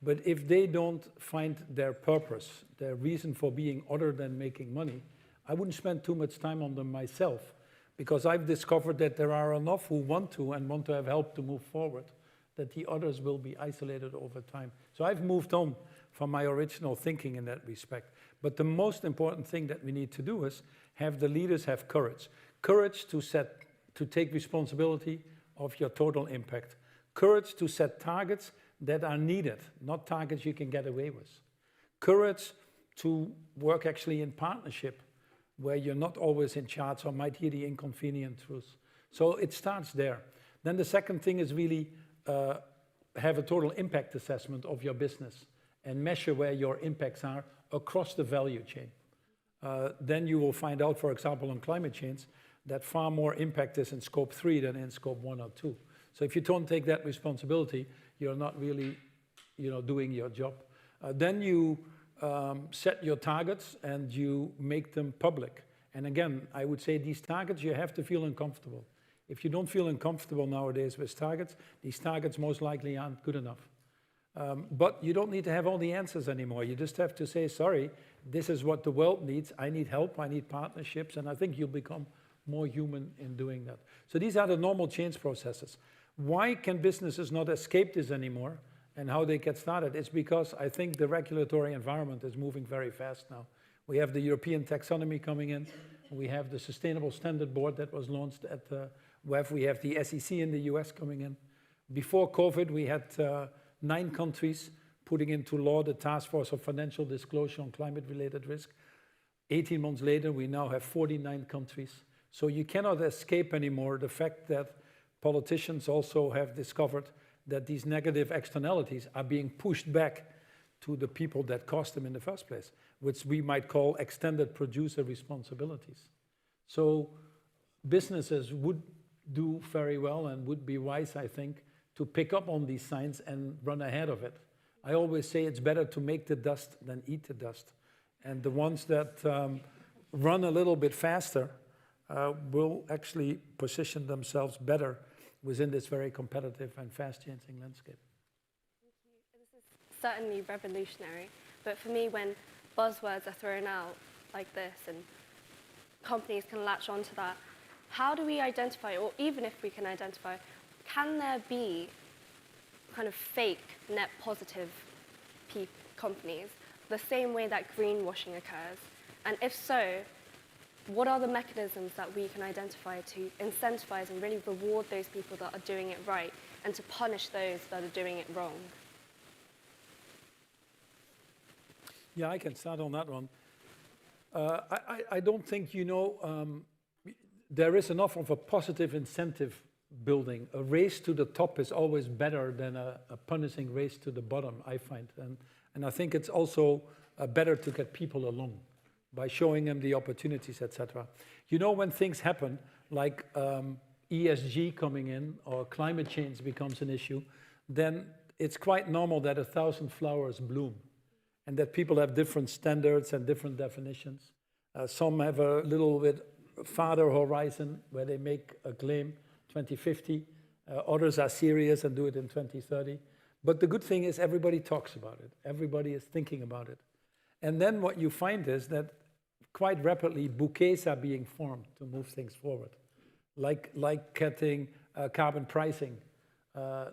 But if they don't find their purpose, their reason for being other than making money, I wouldn't spend too much time on them myself, because I've discovered that there are enough who want to and want to have help to move forward, that the others will be isolated over time. So I've moved on from my original thinking in that respect. But the most important thing that we need to do is have the leaders have courage. Courage to take responsibility of your total impact. Courage to set targets that are needed, not targets you can get away with. Courage to work actually in partnership, where you're not always in charge or might hear the inconvenient truth. So it starts there. Then the second thing is really have a total impact assessment of your business and measure where your impacts are across the value chain. Then you will find out, for example, on climate change, that far more impact is in scope 3 than in scope 1 or 2. So if you don't take that responsibility, you're not really doing your job. Then you set your targets and you make them public. And again, I would say these targets, you have to feel uncomfortable. If you don't feel uncomfortable nowadays with targets, these targets most likely aren't good enough. But you don't need to have all the answers anymore. You just have to say, sorry, this is what the world needs. I need help, I need partnerships, and I think you'll become more human in doing that. So these are the normal change processes. Why can businesses not escape this anymore and how they get started? It's because I think the regulatory environment is moving very fast now. We have the European taxonomy coming in. We have the Sustainable Standard Board that was launched at the WEF. We have the SEC in the US coming in. Before COVID, we had 9 countries putting into law the Task Force of Financial Disclosure on Climate-Related Risk. 18 months later, we now have 49 countries. So you cannot escape anymore the fact that politicians also have discovered that these negative externalities are being pushed back to the people that caused them in the first place, which we might call extended producer responsibilities. So businesses would do very well and would be wise, I think, to pick up on these signs and run ahead of it. I always say it's better to make the dust than eat the dust. And the ones that run a little bit faster will actually position themselves better within this very competitive and fast-changing landscape. This is certainly revolutionary, but for me, when buzzwords are thrown out like this and companies can latch onto that, how do we identify, or even if we can identify, can there be kind of fake net positive companies, the same way that greenwashing occurs? And if so, what are the mechanisms that we can identify to incentivize and really reward those people that are doing it right and to punish those that are doing it wrong? Yeah, I can start on that one. I don't think, there is enough of a positive incentive building. A race to the top is always better than a punishing race to the bottom, I find. And I think it's also better to get people along by showing them the opportunities, etc. When things happen, like ESG coming in or climate change becomes an issue, then it's quite normal that 1,000 flowers bloom and that people have different standards and different definitions. Some have a little bit farther horizon where they make a claim, 2050. Others are serious and do it in 2030. But the good thing is everybody talks about it. Everybody is thinking about it. And then what you find is that quite rapidly bouquets are being formed to move things forward, like getting carbon pricing,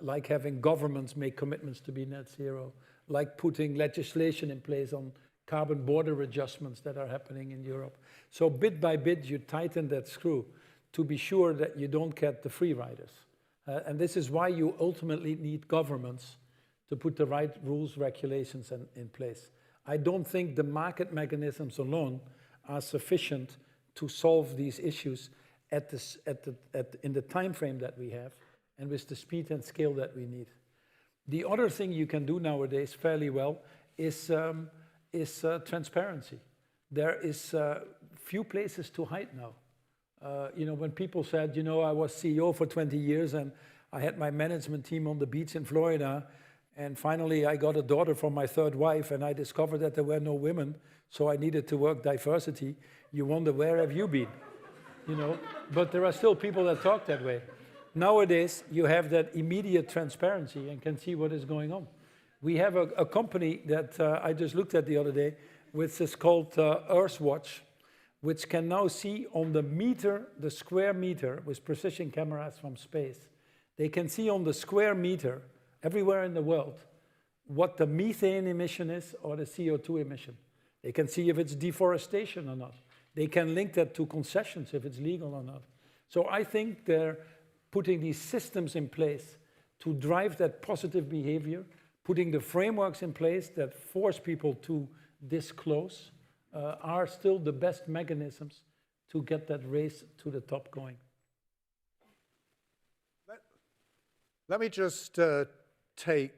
like having governments make commitments to be net zero, like putting legislation in place on carbon border adjustments that are happening in Europe. So bit by bit, you tighten that screw to be sure that you don't get the free riders. And this is why you ultimately need governments to put the right rules, regulations in place. I don't think the market mechanisms alone are sufficient to solve these issues in the time frame that we have and with the speed and scale that we need. The other thing you can do nowadays fairly well is transparency. There is few places to hide now. When people said, I was CEO for 20 years and I had my management team on the beach in Florida, and finally I got a daughter from my third wife and I discovered that there were no women, so I needed to work diversity. You wonder, where have you been? But there are still people that talk that way. Nowadays, you have that immediate transparency and can see what is going on. We have a company that I just looked at the other day, which is called Earthwatch, which can now see on the square meter with precision cameras from space. They can see on the square meter, everywhere in the world, what the methane emission is or the CO2 emission. They can see if it's deforestation or not. They can link that to concessions, if it's legal or not. So I think they're putting these systems in place to drive that positive behavior, putting the frameworks in place that force people to disclose, are still the best mechanisms to get that race to the top going. Let me just take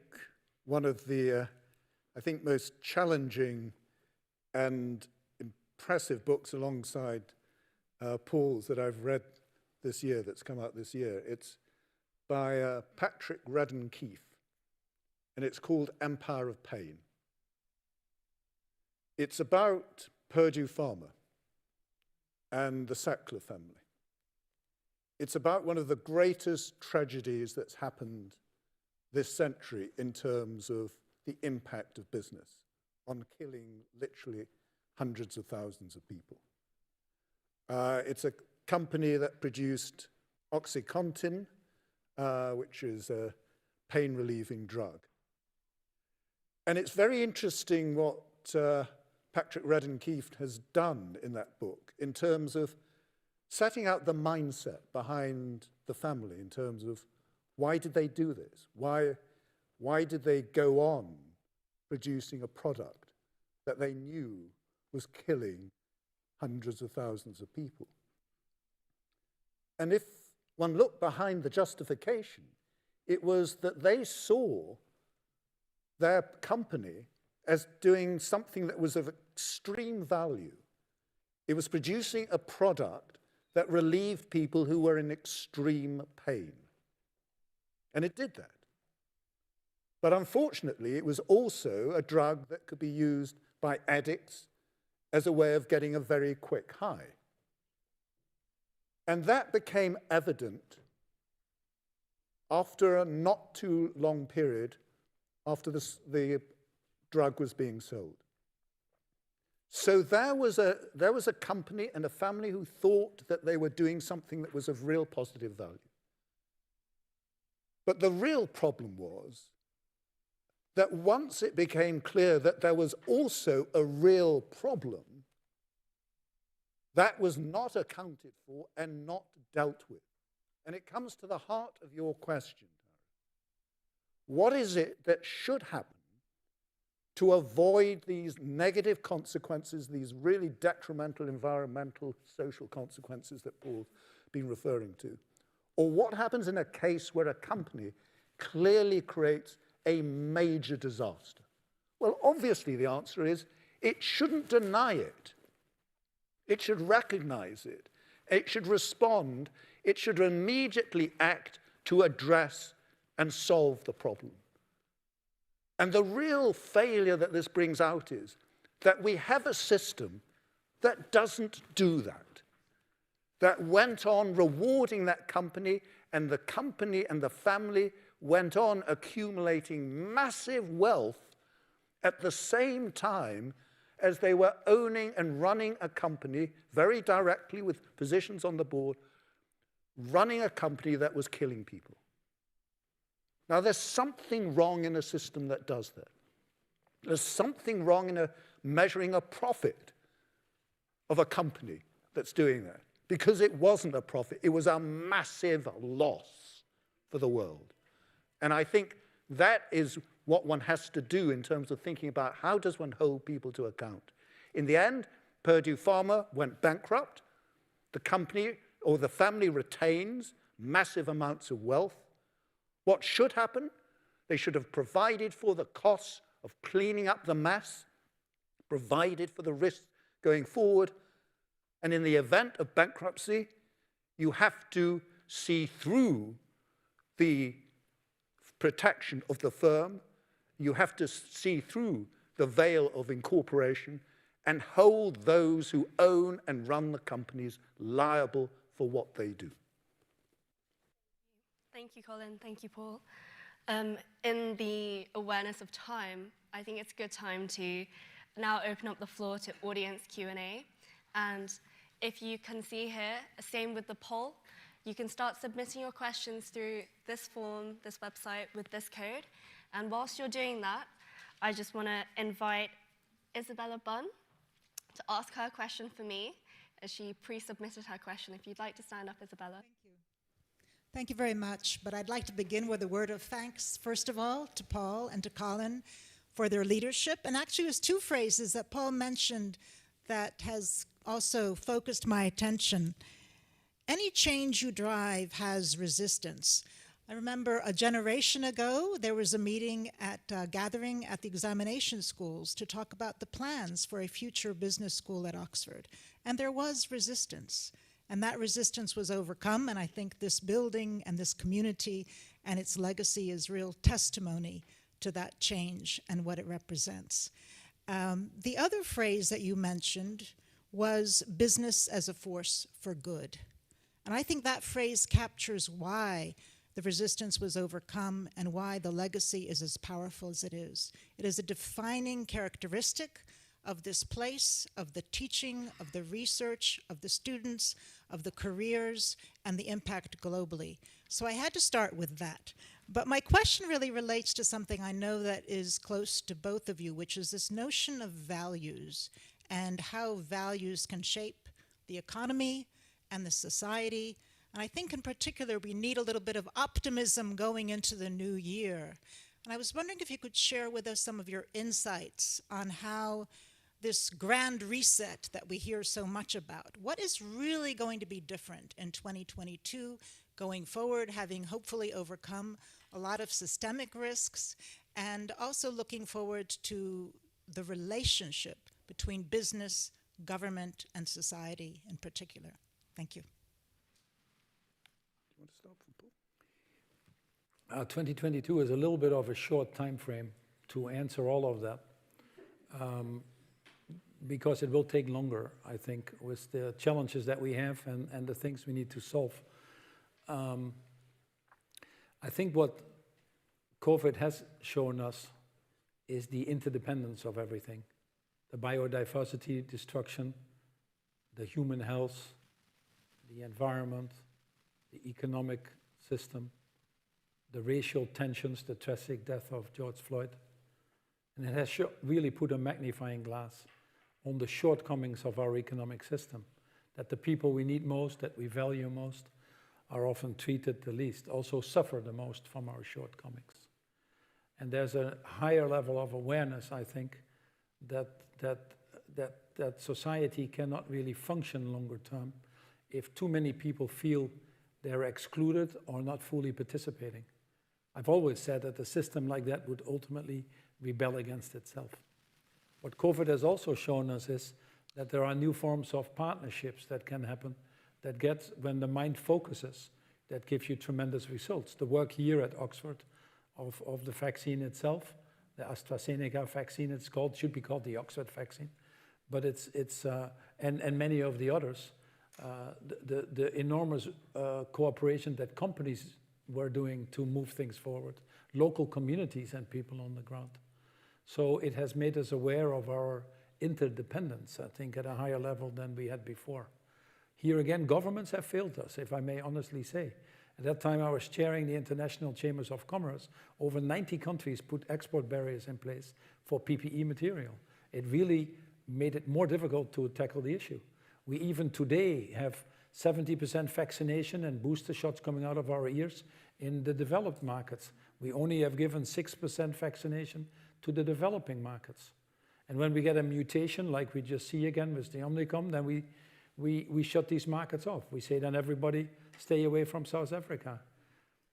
one of the, I think, most challenging and impressive books alongside Paul's that I've read this year, that's come out this year. It's by Patrick Radden Keefe, and it's called Empire of Pain. It's about Purdue Pharma. and the Sackler family. It's about one of the greatest tragedies that's happened this century in terms of the impact of business on killing literally hundreds of thousands of people. It's a company that produced OxyContin, which is a pain-relieving drug. And it's very interesting what Patrick Redden-Keefe has done in that book in terms of setting out the mindset behind the family in terms of why did they do this? Why did they go on producing a product that they knew was killing hundreds of thousands of people? And if one looked behind the justification, it was that they saw their company as doing something that was of extreme value. It was producing a product that relieved people who were in extreme pain. And it did that. But unfortunately, it was also a drug that could be used by addicts as a way of getting a very quick high. And that became evident after a not too long period after the drug was being sold. So there was a company and a family who thought that they were doing something that was of real positive value. But the real problem was that once it became clear that there was also a real problem, that was not accounted for and not dealt with. And it comes to the heart of your question. What is it that should happen to avoid these negative consequences, these really detrimental environmental, social consequences that Paul's been referring to? Or what happens in a case where a company clearly creates a major disaster? Well, obviously the answer is it shouldn't deny it. It should recognize it. It should respond. It should immediately act to address and solve the problem. And the real failure that this brings out is that we have a system that doesn't do that, that went on rewarding that company, and the family went on accumulating massive wealth at the same time as they were owning and running a company very directly with positions on the board, running a company that was killing people. Now, there's something wrong in a system that does that. There's something wrong in measuring a profit of a company that's doing that, because it wasn't a profit. It was a massive loss for the world. And I think that is what one has to do in terms of thinking about how does one hold people to account. In the end, Purdue Pharma went bankrupt. The company or the family retains massive amounts of wealth. What should happen? They should have provided for the costs of cleaning up the mess, provided for the risks going forward, and in the event of bankruptcy, you have to see through the protection of the firm. You have to see through the veil of incorporation and hold those who own and run the companies liable for what they do. Thank you, Colin. Thank you, Paul. In the awareness of time, I think it's a good time to now open up the floor to audience Q&A. And if you can see here, same with the poll, you can start submitting your questions through this form, this website, with this code. And whilst you're doing that, I just want to invite Isabella Bunn to ask her question for me, as she pre-submitted her question. If you'd like to stand up, Isabella. Thank you. Thank you very much. But I'd like to begin with a word of thanks, first of all, to Paul and to Colin for their leadership. And actually, there's two phrases that Paul mentioned that has also focused my attention. Any change you drive has resistance. I remember a generation ago, there was a meeting gathering at the examination schools to talk about the plans for a future business school at Oxford. And there was resistance. And that resistance was overcome, and I think this building and this community and its legacy is real testimony to that change and what it represents. The other phrase that you mentioned was business as a force for good. And I think that phrase captures why the resistance was overcome and why the legacy is as powerful as it is. It is a defining characteristic of this place, of the teaching, of the research, of the students, of the careers, and the impact globally. So I had to start with that. But my question really relates to something I know that is close to both of you, which is this notion of values and how values can shape the economy and the society. And I think in particular we need a little bit of optimism going into the new year. And I was wondering if you could share with us some of your insights on how this grand reset that we hear so much about, what is really going to be different in 2022 going forward, having hopefully overcome a lot of systemic risks, and also looking forward to the relationship between business, government, and society in particular. Thank you. You want to start from Paul? 2022 is a little bit of a short time frame to answer all of that, because it will take longer, I think, with the challenges that we have and the things we need to solve. I think what COVID has shown us is the interdependence of everything. The biodiversity destruction, the human health, the environment, the economic system, the racial tensions, the tragic death of George Floyd. And it has really put a magnifying glass on the shortcomings of our economic system, that the people we need most, that we value most, are often treated the least, also suffer the most from our shortcomings. And there's a higher level of awareness, I think, that society cannot really function longer term if too many people feel they're excluded or not fully participating. I've always said that a system like that would ultimately rebel against itself. What COVID has also shown us is that there are new forms of partnerships that can happen that gets, when the mind focuses, that gives you tremendous results. The work here at Oxford of the vaccine itself, the AstraZeneca vaccine, it's called, should be called the Oxford vaccine, but and many of the others, the enormous cooperation that companies were doing to move things forward, local communities and people on the ground. So it has made us aware of our interdependence, I think, at a higher level than we had before. Here again, governments have failed us, if I may honestly say. At that time, I was chairing the International Chambers of Commerce. Over 90 countries put export barriers in place for PPE material. It really made it more difficult to tackle the issue. We even today have 70% vaccination and booster shots coming out of our ears in the developed markets. We only have given 6% vaccination to the developing markets. And when we get a mutation, like we just see again with the Omicron, then we shut these markets off. We say then everybody stay away from South Africa.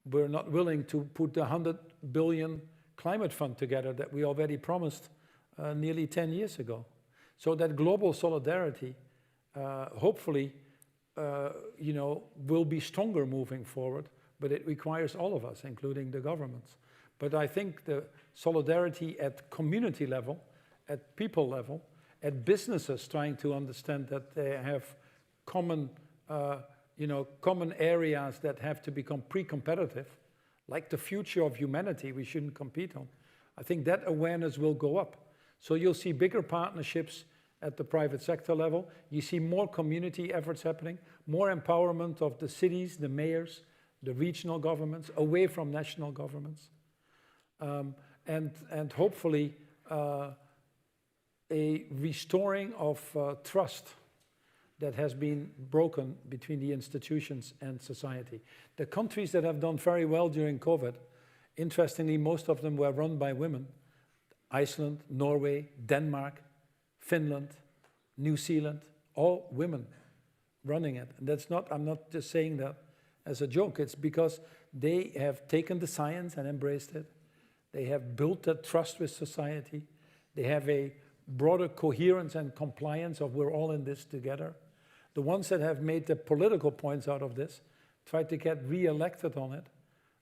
We're not willing to put the 100 billion climate fund together that we already promised nearly 10 years ago. So that global solidarity, hopefully, will be stronger moving forward, but it requires all of us, including the governments. But I think the solidarity at community level, at people level, at businesses trying to understand that they have common areas that have to become pre-competitive, like the future of humanity we shouldn't compete on. I think that awareness will go up. So you'll see bigger partnerships at the private sector level. You see more community efforts happening, more empowerment of the cities, the mayors, the regional governments, away from national governments. And hopefully a restoring of trust that has been broken between the institutions and society. The countries that have done very well during COVID, interestingly, most of them were run by women. Iceland, Norway, Denmark, Finland, New Zealand, all women running it. And that's not, I'm not just saying that as a joke, it's because they have taken the science and embraced it. They have built that trust with society. They have a broader coherence and compliance of we're all in this together. The ones that have made the political points out of this, tried to get re-elected on it,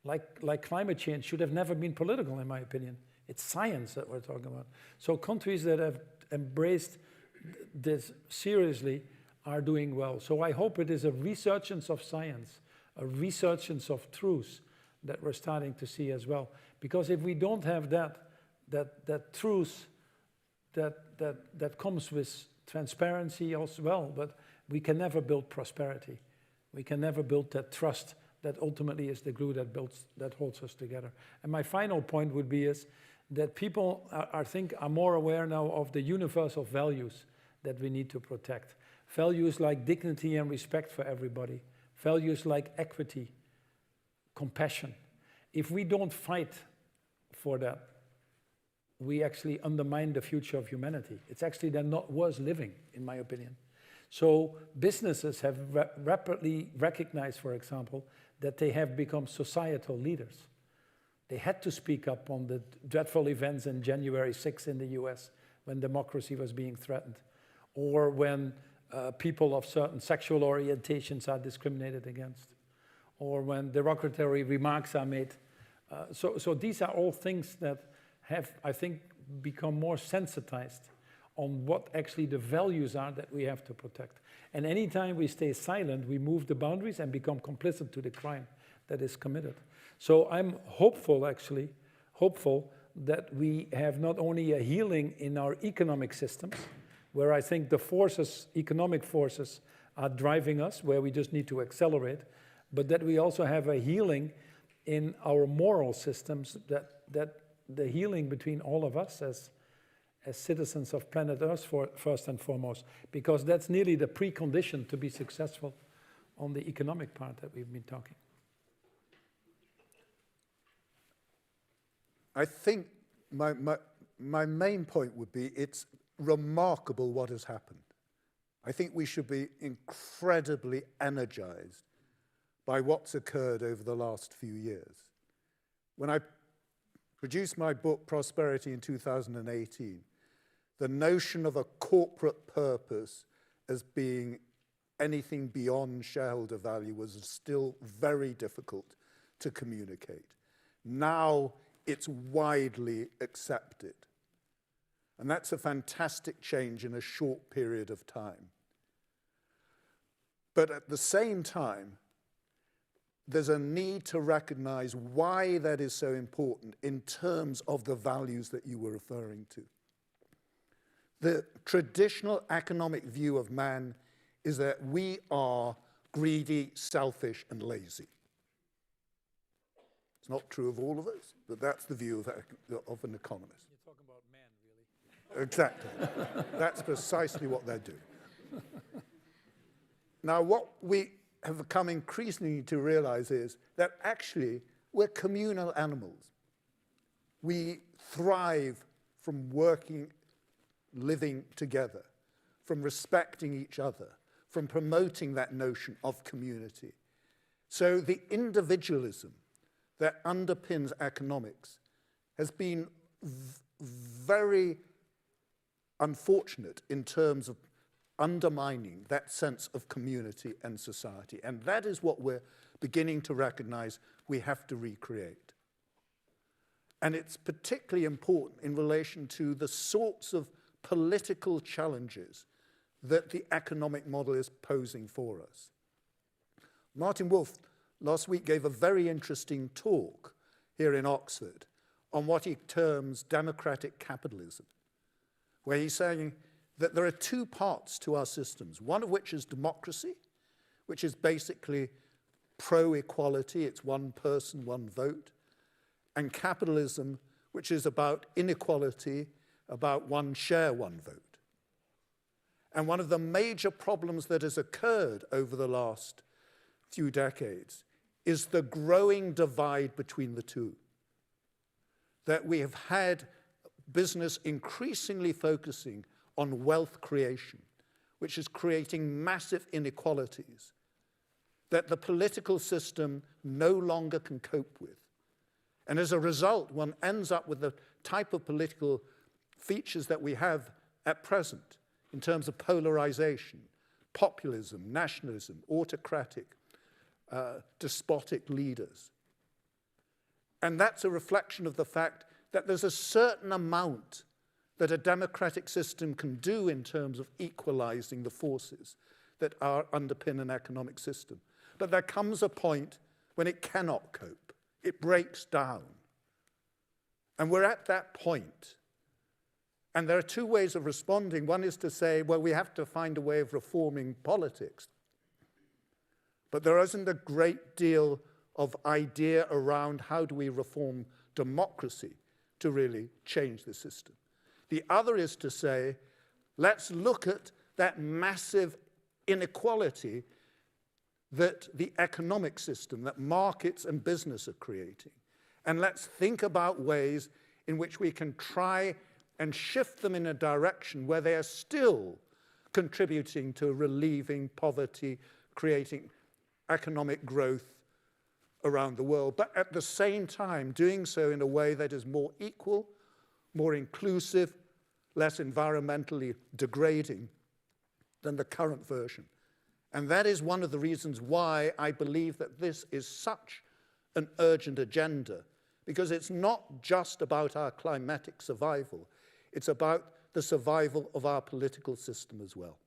like climate change should have never been political, in my opinion. It's science that we're talking about. So countries that have embraced, this seriously are doing well. So I hope it is a resurgence of science, a resurgence of truth that we're starting to see as well. Because if we don't have that truth that comes with transparency as well, but we can never build prosperity. We can never build that trust that ultimately is the glue that holds us together. And my final point would be is that people, I think, are more aware now of the universal values that we need to protect. Values like dignity and respect for everybody. Values like equity, compassion. If we don't fight for that, we actually undermine the future of humanity. It's actually then not worth living, in my opinion. So businesses have rapidly recognized, for example, that they have become societal leaders. They had to speak up on the dreadful events in January 6th in the US when democracy was being threatened, or when people of certain sexual orientations are discriminated against, or when derogatory remarks are made. So these are all things that have, I think, become more sensitized on what actually the values are that we have to protect. And anytime we stay silent, we move the boundaries and become complicit to the crime that is committed. So I'm hopeful, actually, that we have not only a healing in our economic systems, where I think the forces, economic forces, are driving us, where we just need to accelerate, but that we also have a healing in our moral systems, that the healing between all of us as citizens of planet Earth first and foremost, because that's nearly the precondition to be successful on the economic part that we've been talking. I think my main point would be it's remarkable what has happened. I think we should be incredibly energized by what's occurred over the last few years. When I produced my book, Prosperity, in 2018, the notion of a corporate purpose as being anything beyond shareholder value was still very difficult to communicate. Now it's widely accepted. And that's a fantastic change in a short period of time. But at the same time, there's a need to recognize why that is so important in terms of the values that you were referring to. The traditional economic view of man is that we are greedy, selfish, and lazy. It's not true of all of us, but that's the view of an economist. You're talking about man, really. Exactly. That's precisely what they're doing. Now, what we have come increasingly to realize is that actually we're communal animals. We thrive from working, living together, from respecting each other, from promoting that notion of community. So the individualism that underpins economics has been very unfortunate in terms of undermining that sense of community and society. And that is what we're beginning to recognize we have to recreate. And it's particularly important in relation to the sorts of political challenges that the economic model is posing for us. Martin Wolf last week gave a very interesting talk here in Oxford on what he terms democratic capitalism, where he's saying that there are two parts to our systems, one of which is democracy, which is basically pro-equality, it's one person, one vote, and capitalism, which is about inequality, about one share, one vote. And one of the major problems that has occurred over the last few decades is the growing divide between the two. That we have had business increasingly focusing on wealth creation, which is creating massive inequalities that the political system no longer can cope with. And as a result, one ends up with the type of political features that we have at present in terms of polarization, populism, nationalism, autocratic, despotic leaders. And that's a reflection of the fact that there's a certain amount that a democratic system can do in terms of equalizing the forces that are underpin an economic system. But there comes a point when it cannot cope. It breaks down. And we're at that point. And there are two ways of responding. One is to say, well, we have to find a way of reforming politics. But there isn't a great deal of idea around how do we reform democracy to really change the system. The other is to say, let's look at that massive inequality that the economic system, that markets and business are creating. And let's think about ways in which we can try and shift them in a direction where they are still contributing to relieving poverty, creating economic growth around the world, but at the same time doing so in a way that is more equal, more inclusive, less environmentally degrading than the current version. And that is one of the reasons why I believe that this is such an urgent agenda, because it's not just about our climatic survival, it's about the survival of our political system as well.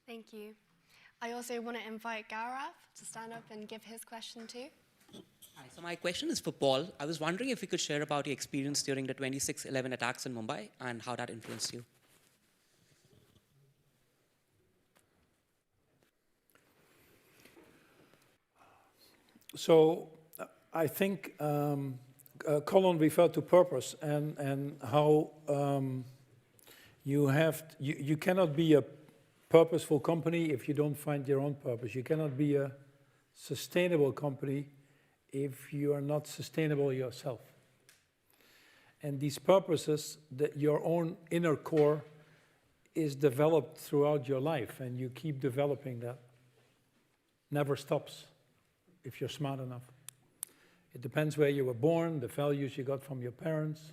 Thank you. I also want to invite Gaurav to stand up and give his question too. Hi, so my question is for Paul. I was wondering if you could share about your experience during the 26/11 attacks in Mumbai and how that influenced you. So I think Colin referred to purpose and how you cannot be a purposeful company if you don't find your own purpose. You cannot be a sustainable company if you are not sustainable yourself. And these purposes, that your own inner core is developed throughout your life, and you keep developing that. Never stops if you're smart enough. It depends where you were born, the values you got from your parents.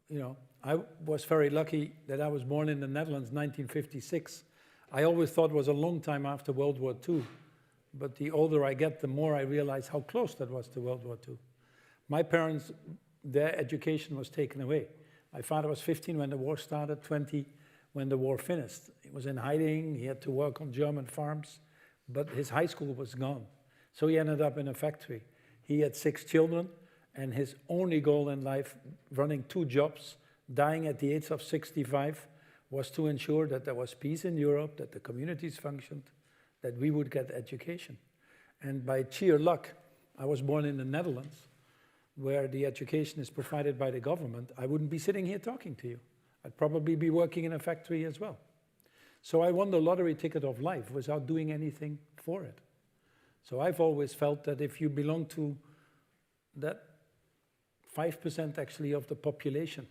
You know, I was very lucky that I was born in the Netherlands, 1956. I always thought it was a long time after World War II, but the older I get, the more I realize how close that was to World War II. My parents, their education was taken away. My father was 15 when the war started, 20 when the war finished. He was in hiding, he had to work on German farms, but his high school was gone. So he ended up in a factory. He had 6 children, and his only goal in life, running 2 jobs, dying at the age of 65, was to ensure that there was peace in Europe, that the communities functioned, that we would get education. And by sheer luck, I was born in the Netherlands, where the education is provided by the government. I wouldn't be sitting here talking to you. I'd probably be working in a factory as well. So I won the lottery ticket of life without doing anything for it. So I've always felt that if you belong to that 5% actually of the population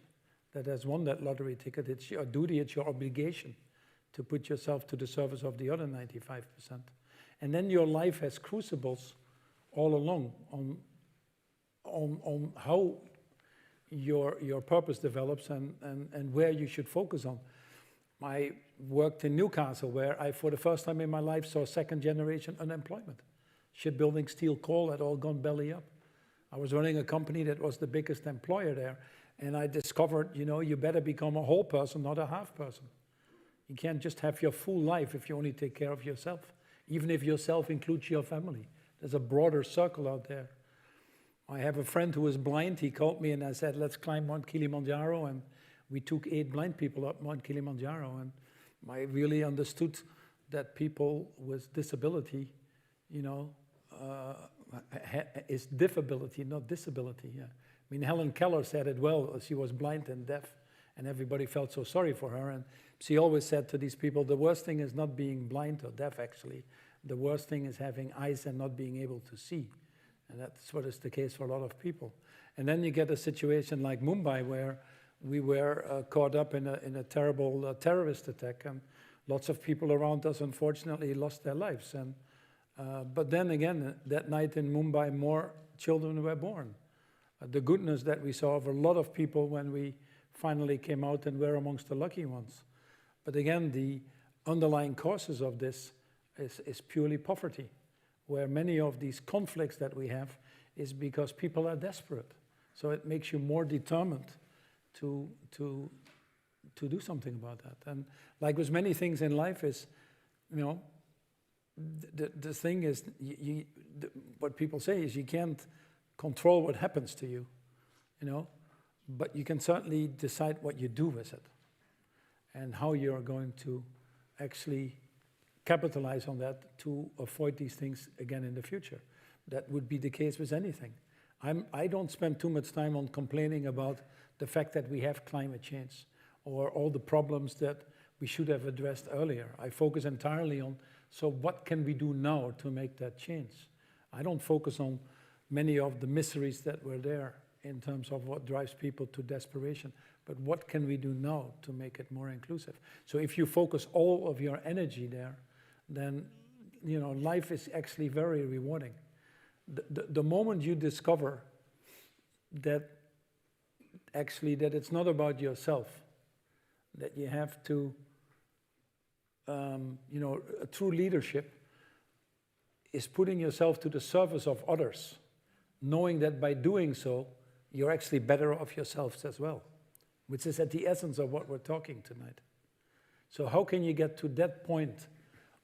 that has won that lottery ticket, it's your duty, it's your obligation to put yourself to the service of the other 95%. And then your life has crucibles all along on how your purpose develops and where you should focus on. I worked in Newcastle, where I, for the first time in my life, saw second-generation unemployment. Shipbuilding, steel, coal had all gone belly up. I was running a company that was the biggest employer there, and I discovered, you know, you better become a whole person, not a half person. You can't just have your full life if you only take care of yourself, even if yourself includes your family. There's a broader circle out there. I have a friend who is blind. He called me and I said, let's climb Mount Kilimanjaro, and we took 8 blind people up Mount Kilimanjaro, and I really understood that people with disability, you know, is diffability, not disability. Yeah. I mean, Helen Keller said it well. She was blind and deaf, and everybody felt so sorry for her. And she always said to these people, the worst thing is not being blind or deaf, actually. The worst thing is having eyes and not being able to see. And that's what is the case for a lot of people. And then you get a situation like Mumbai, where we were caught up in a terrible terrorist attack, and lots of people around us, unfortunately, lost their lives. And but then again, that night in Mumbai, more children were born. The goodness that we saw of a lot of people when we finally came out and were amongst the lucky ones. But again, the underlying causes of this is purely poverty, where many of these conflicts that we have is because people are desperate. So it makes you more determined to do something about that. And like with many things in life is, you know, the thing is, what people say is you can't control what happens to you, you know, but you can certainly decide what you do with it and how you're going to actually capitalize on that to avoid these things again in the future. That would be the case with anything. I don't spend too much time on complaining about the fact that we have climate change or all the problems that we should have addressed earlier. I focus entirely on, so what can we do now to make that change? I don't focus on many of the miseries that were there in terms of what drives people to desperation, but what can we do now to make it more inclusive? So if you focus all of your energy there, then, you know, life is actually very rewarding. The moment you discover that actually that it's not about yourself, that you have to, you know, a true leadership is putting yourself to the service of others, knowing that by doing so, you're actually better off yourselves as well, which is at the essence of what we're talking tonight. So how can you get to that point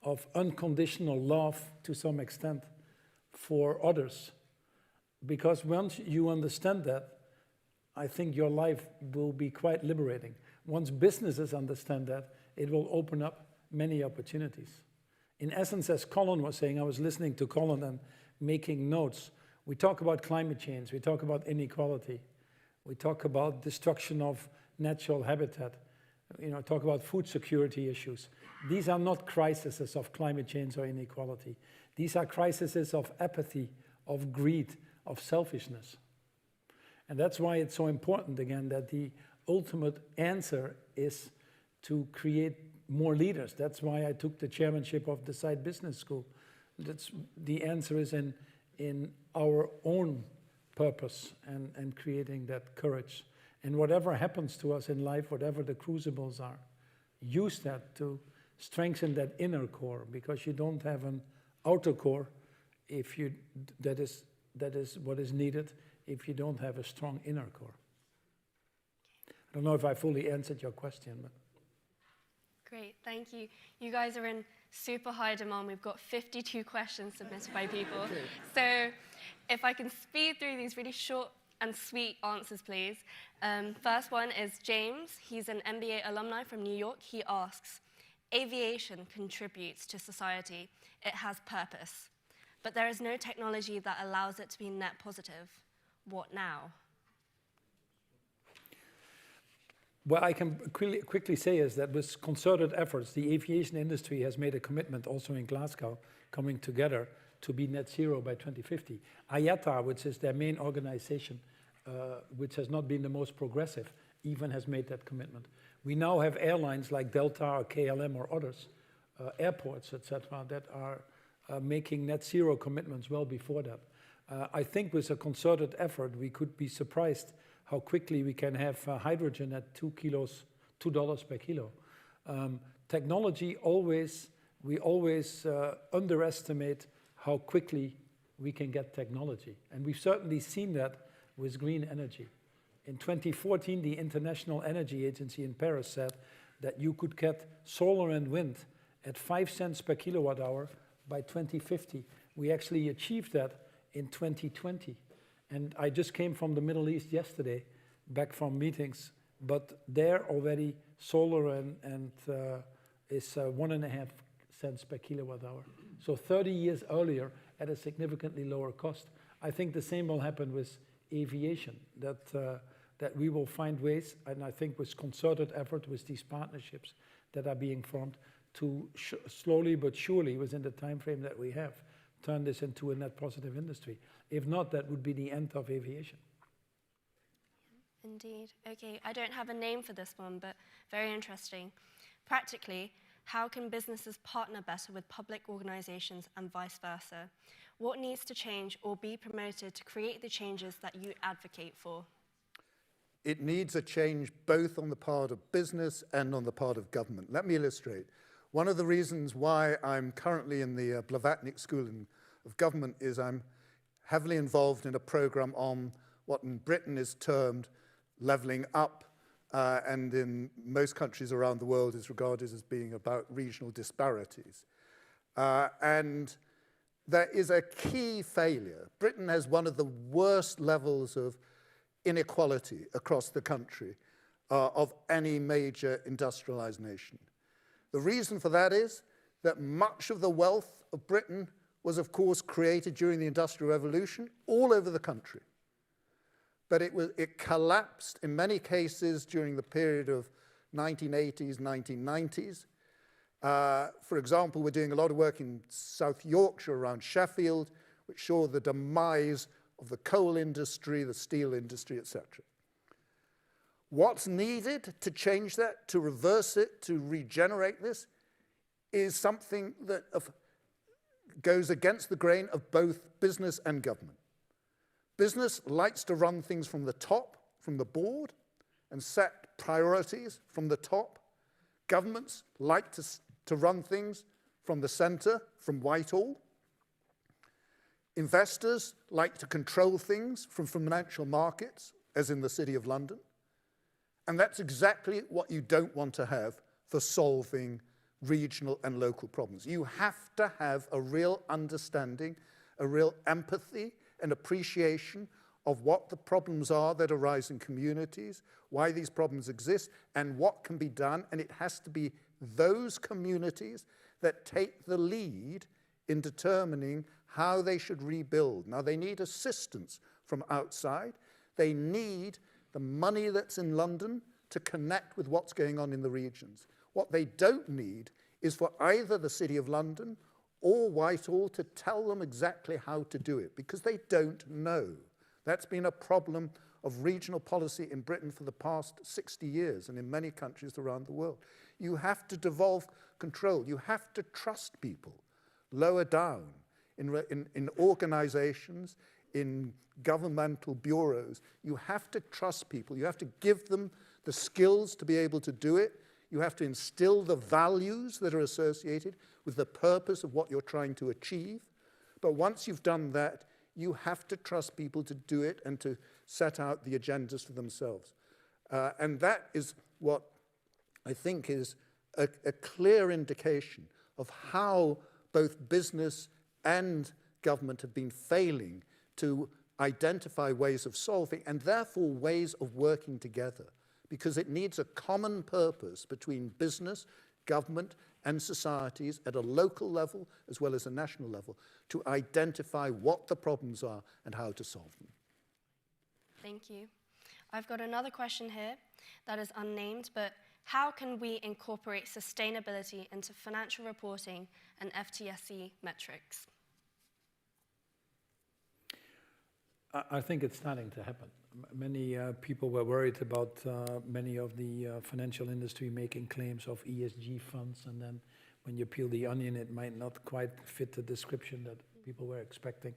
of unconditional love to some extent for others? Because once you understand that, I think your life will be quite liberating. Once businesses understand that, it will open up many opportunities. In essence, as Colin was saying, I was listening to Colin and making notes. We talk about climate change, we talk about inequality, we talk about destruction of natural habitat, you know, talk about food security issues. These are not crises of climate change or inequality. These are crises of apathy, of greed, of selfishness. And that's why it's so important, again, that the ultimate answer is to create more leaders. That's why I took the chairmanship of the Side Business School. The answer is in our own purpose and creating that courage. And whatever happens to us in life, whatever the crucibles are, use that to strengthen that inner core, because you don't have an outer core if you, that is what is needed if you don't have a strong inner core. I don't know if I fully answered your question, but. Great, thank you. You guys are in super high demand. We've got 52 questions submitted by people. So if I can speed through these really short and sweet answers, please. First one is James. He's an MBA alumni from New York. He asks, aviation contributes to society. It has purpose. But there is no technology that allows it to be net positive. What now? What I can quickly say is that with concerted efforts, the aviation industry has made a commitment also in Glasgow, coming together to be net zero by 2050. IATA, which is their main organization, which has not been the most progressive, even has made that commitment. We now have airlines like Delta or KLM or others, airports, etc., that are making net zero commitments well before that. I think with a concerted effort, we could be surprised how quickly we can have hydrogen at $2 per kilo. Technology we always underestimate how quickly we can get technology. And we've certainly seen that with green energy. In 2014, the International Energy Agency in Paris said that you could get solar and wind at 5 cents per kilowatt hour by 2050. We actually achieved that in 2020. And I just came from the Middle East yesterday, back from meetings, but there already solar is 1.5 cents per kilowatt hour. So 30 years earlier at a significantly lower cost. I think the same will happen with aviation, that we will find ways, and I think with concerted effort with these partnerships that are being formed, to slowly but surely, within the time frame that we have, turn this into a net positive industry. If not, that would be the end of aviation. Indeed. Okay, I don't have a name for this one, but very interesting. Practically, how can businesses partner better with public organizations and vice versa? What needs to change or be promoted to create the changes that you advocate for? It needs a change both on the part of business and on the part of government. Let me illustrate. One of the reasons why I'm currently in the Blavatnik School of Government is I'm heavily involved in a program on what in Britain is termed levelling up and in most countries around the world is regarded as being about regional disparities. And there is a key failure. Britain has one of the worst levels of inequality across the country of any major industrialized nation. The reason for that is that much of the wealth of Britain was, of course, created during the Industrial Revolution all over the country. But it collapsed in many cases during the period of 1980s, 1990s. For example, we're doing a lot of work in South Yorkshire around Sheffield, which saw the demise of the coal industry, the steel industry, etc. What's needed to change that, to reverse it, to regenerate this, is something that goes against the grain of both business and government. Business likes to run things from the top, from the board, and set priorities from the top. Governments like to run things from the center, from Whitehall. Investors like to control things from financial markets, as in the City of London. And that's exactly what you don't want to have for solving regional and local problems. You have to have a real understanding, a real empathy and appreciation of what the problems are that arise in communities, why these problems exist, and what can be done. And it has to be those communities that take the lead in determining how they should rebuild. Now, they need assistance from outside. They need the money that's in London to connect with what's going on in the regions. What they don't need is for either the City of London or Whitehall to tell them exactly how to do it, because they don't know. That's been a problem of regional policy in Britain for the past 60 years and in many countries around the world. You have to devolve control. You have to trust people lower down in organizations, in governmental bureaus. You have to trust people. You have to give them the skills to be able to do it. You have to instill the values that are associated with the purpose of what you're trying to achieve. But once you've done that, you have to trust people to do it and to set out the agendas for themselves. And that is what I think is a clear indication of how both business and government have been failing to identify ways of solving and therefore ways of working together, because it needs a common purpose between business, government, and societies at a local level as well as a national level to identify what the problems are and how to solve them. Thank you. I've got another question here that is unnamed, but how can we incorporate sustainability into financial reporting and FTSE metrics? I think it's starting to happen. Many people were worried about many of the financial industry making claims of ESG funds, and then when you peel the onion, it might not quite fit the description that people were expecting.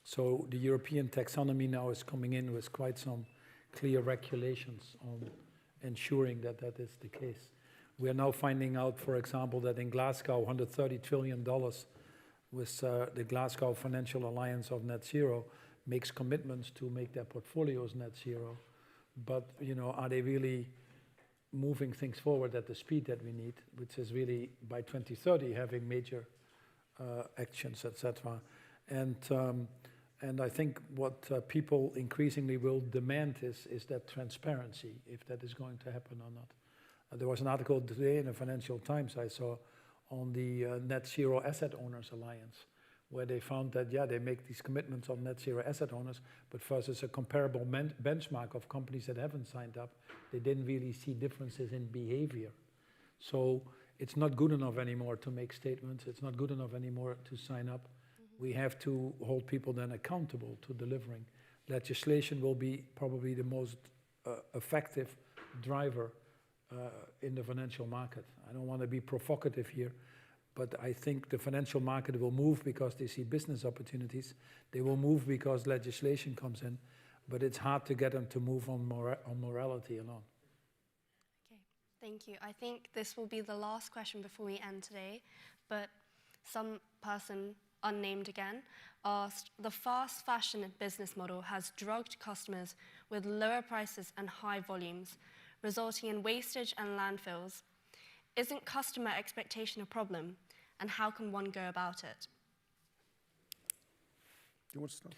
So the European taxonomy now is coming in with quite some clear regulations on ensuring that that is the case. We are now finding out, for example, that in Glasgow, $130 trillion with the Glasgow Financial Alliance of Net Zero makes commitments to make their portfolios net zero. But, you know, are they really moving things forward at the speed that we need, which is really by 2030 having major actions, etc. And I think what people increasingly will demand is that transparency, if that is going to happen or not. There was an article today in the Financial Times I saw on the Net Zero Asset Owners Alliance, where they found that, yeah, they make these commitments on net zero asset owners, but versus a comparable benchmark of companies that haven't signed up, they didn't really see differences in behavior. So it's not good enough anymore to make statements. It's not good enough anymore to sign up. We have to hold people then accountable to delivering. Legislation will be probably the most effective driver in the financial market. I don't want to be provocative here, but I think the financial market will move because they see business opportunities. They will move because legislation comes in, but it's hard to get them to move on morality alone. Okay, thank you. I think this will be the last question before we end today, but some person, unnamed again, asked, the fast fashion business model has drugged customers with lower prices and high volumes, resulting in wastage and landfills. Isn't customer expectation a problem, and how can one go about it? You want to start?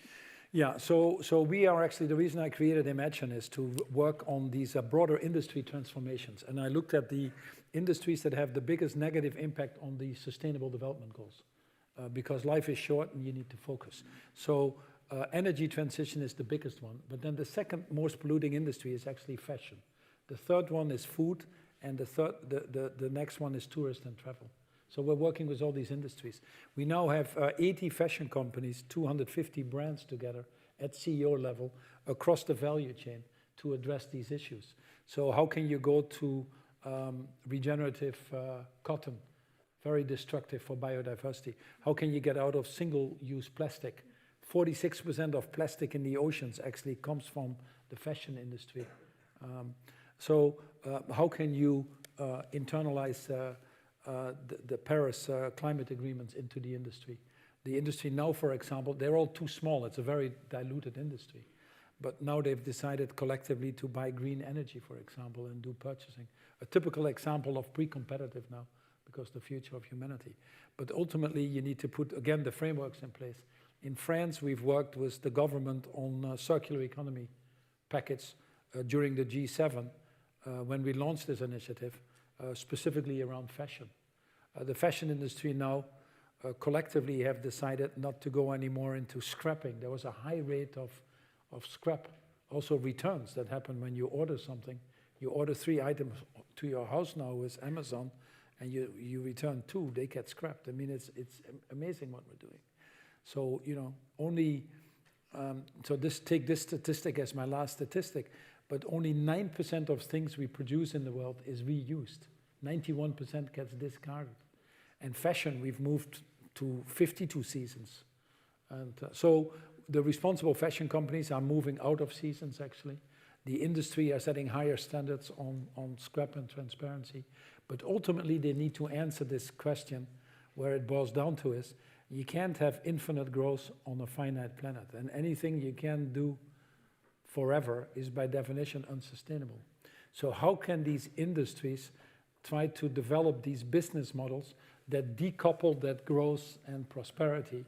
Yeah, so we are actually, the reason I created Imagine is to work on these broader industry transformations. And I looked at the industries that have the biggest negative impact on the Sustainable Development Goals, because life is short and you need to focus. So energy transition is the biggest one, but then the second most polluting industry is actually fashion. The third one is food, and the next one is tourist and travel. So we're working with all these industries. We now have 80 fashion companies, 250 brands together at CEO level across the value chain to address these issues. So how can you go to regenerative cotton, very destructive for biodiversity? How can you get out of single-use plastic? 46% of plastic in the oceans actually comes from the fashion industry. So how can you internalize the Paris climate agreements into the industry? The industry now, for example, they're all too small. It's a very diluted industry. But now they've decided collectively to buy green energy, for example, and do purchasing. A typical example of pre-competitive now, because the future of humanity. But ultimately, you need to put, again, the frameworks in place. In France, we've worked with the government on a circular economy package during the G7 when we launched this initiative, specifically around fashion. The fashion industry now collectively have decided not to go anymore into scrapping. There was a high rate of scrap, also returns that happen when you order something. You order 3 items to your house now with Amazon, and you return 2, they get scrapped. I mean, it's amazing what we're doing. So, you know, only, take this statistic as my last statistic, but only 9% of things we produce in the world is reused. 91% gets discarded. And fashion, we've moved to 52 seasons. And so the responsible fashion companies are moving out of seasons, actually. The industry are setting higher standards on scrap and transparency. But ultimately, they need to answer this question where it boils down to is, you can't have infinite growth on a finite planet. And anything you can do forever is by definition unsustainable. So how can these industries try to develop these business models that decouple that growth and prosperity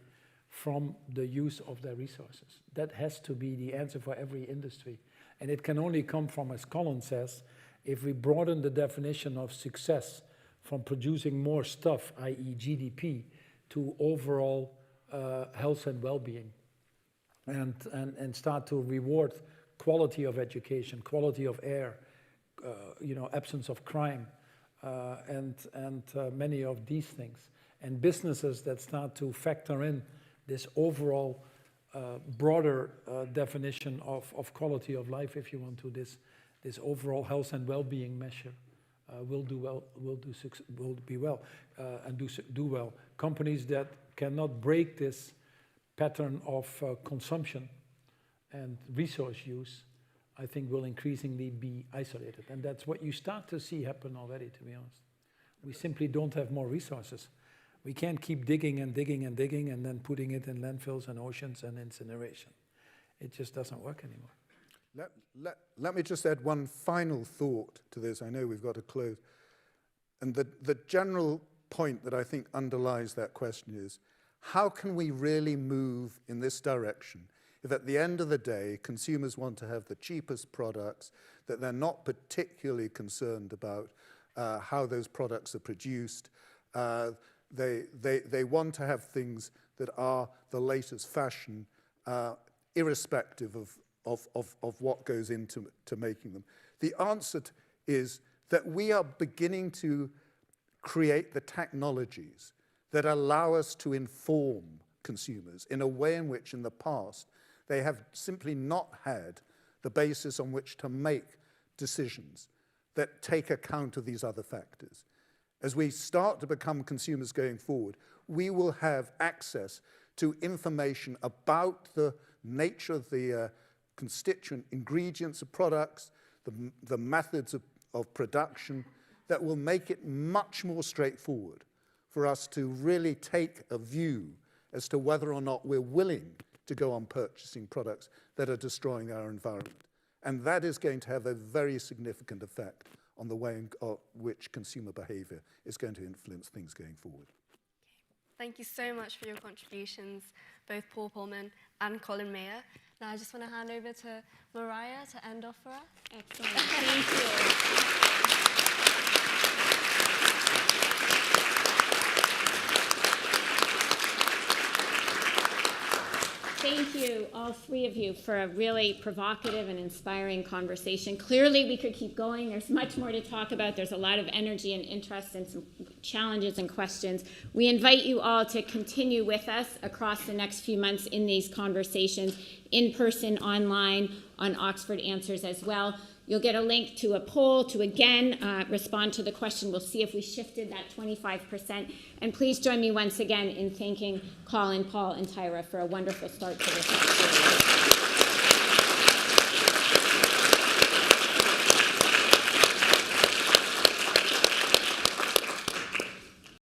from the use of their resources? That has to be the answer for every industry. And it can only come from, as Colin says, if we broaden the definition of success from producing more stuff, i.e. GDP, to overall health and well-being, and start to reward quality of education, quality of air, absence of crime, and many of these things. And businesses that start to factor in this overall broader definition of quality of life, if you want to, this overall health and well-being measure, will do well. Companies that cannot break this pattern of consumption and resource use, I think, will increasingly be isolated. And that's what you start to see happen already, to be honest. We simply don't have more resources. We can't keep digging and digging and digging and then putting it in landfills and oceans and incineration. It just doesn't work anymore. Let me just add one final thought to this. I know we've got to close. And the general point that I think underlies that question is, how can we really move in this direction if at the end of the day, consumers want to have the cheapest products, that they're not particularly concerned about how those products are produced. They want to have things that are the latest fashion, irrespective of what goes into making them. The answer is that we are beginning to create the technologies that allow us to inform consumers in a way in which in the past they have simply not had the basis on which to make decisions that take account of these other factors. As we start to become consumers going forward, we will have access to information about the nature of the constituent ingredients of products, the methods of production, that will make it much more straightforward for us to really take a view as to whether or not we're willing to go on purchasing products that are destroying our environment. And that is going to have a very significant effect on the way in which consumer behavior is going to influence things going forward. Thank you so much for your contributions, both Paul Polman and Colin Mayer. Now I just want to hand over to Mariah to end off for us. Excellent. Thank you. Thank you, all three of you, for a really provocative and inspiring conversation. Clearly, we could keep going. There's much more to talk about. There's a lot of energy and interest and some challenges and questions. We invite you all to continue with us across the next few months in these conversations, in person, online, on Oxford Answers as well. You'll get a link to a poll to again respond to the question. We'll see if we shifted that 25%. And please join me once again in thanking Colin, Paul, and Tyra for a wonderful start to this experience.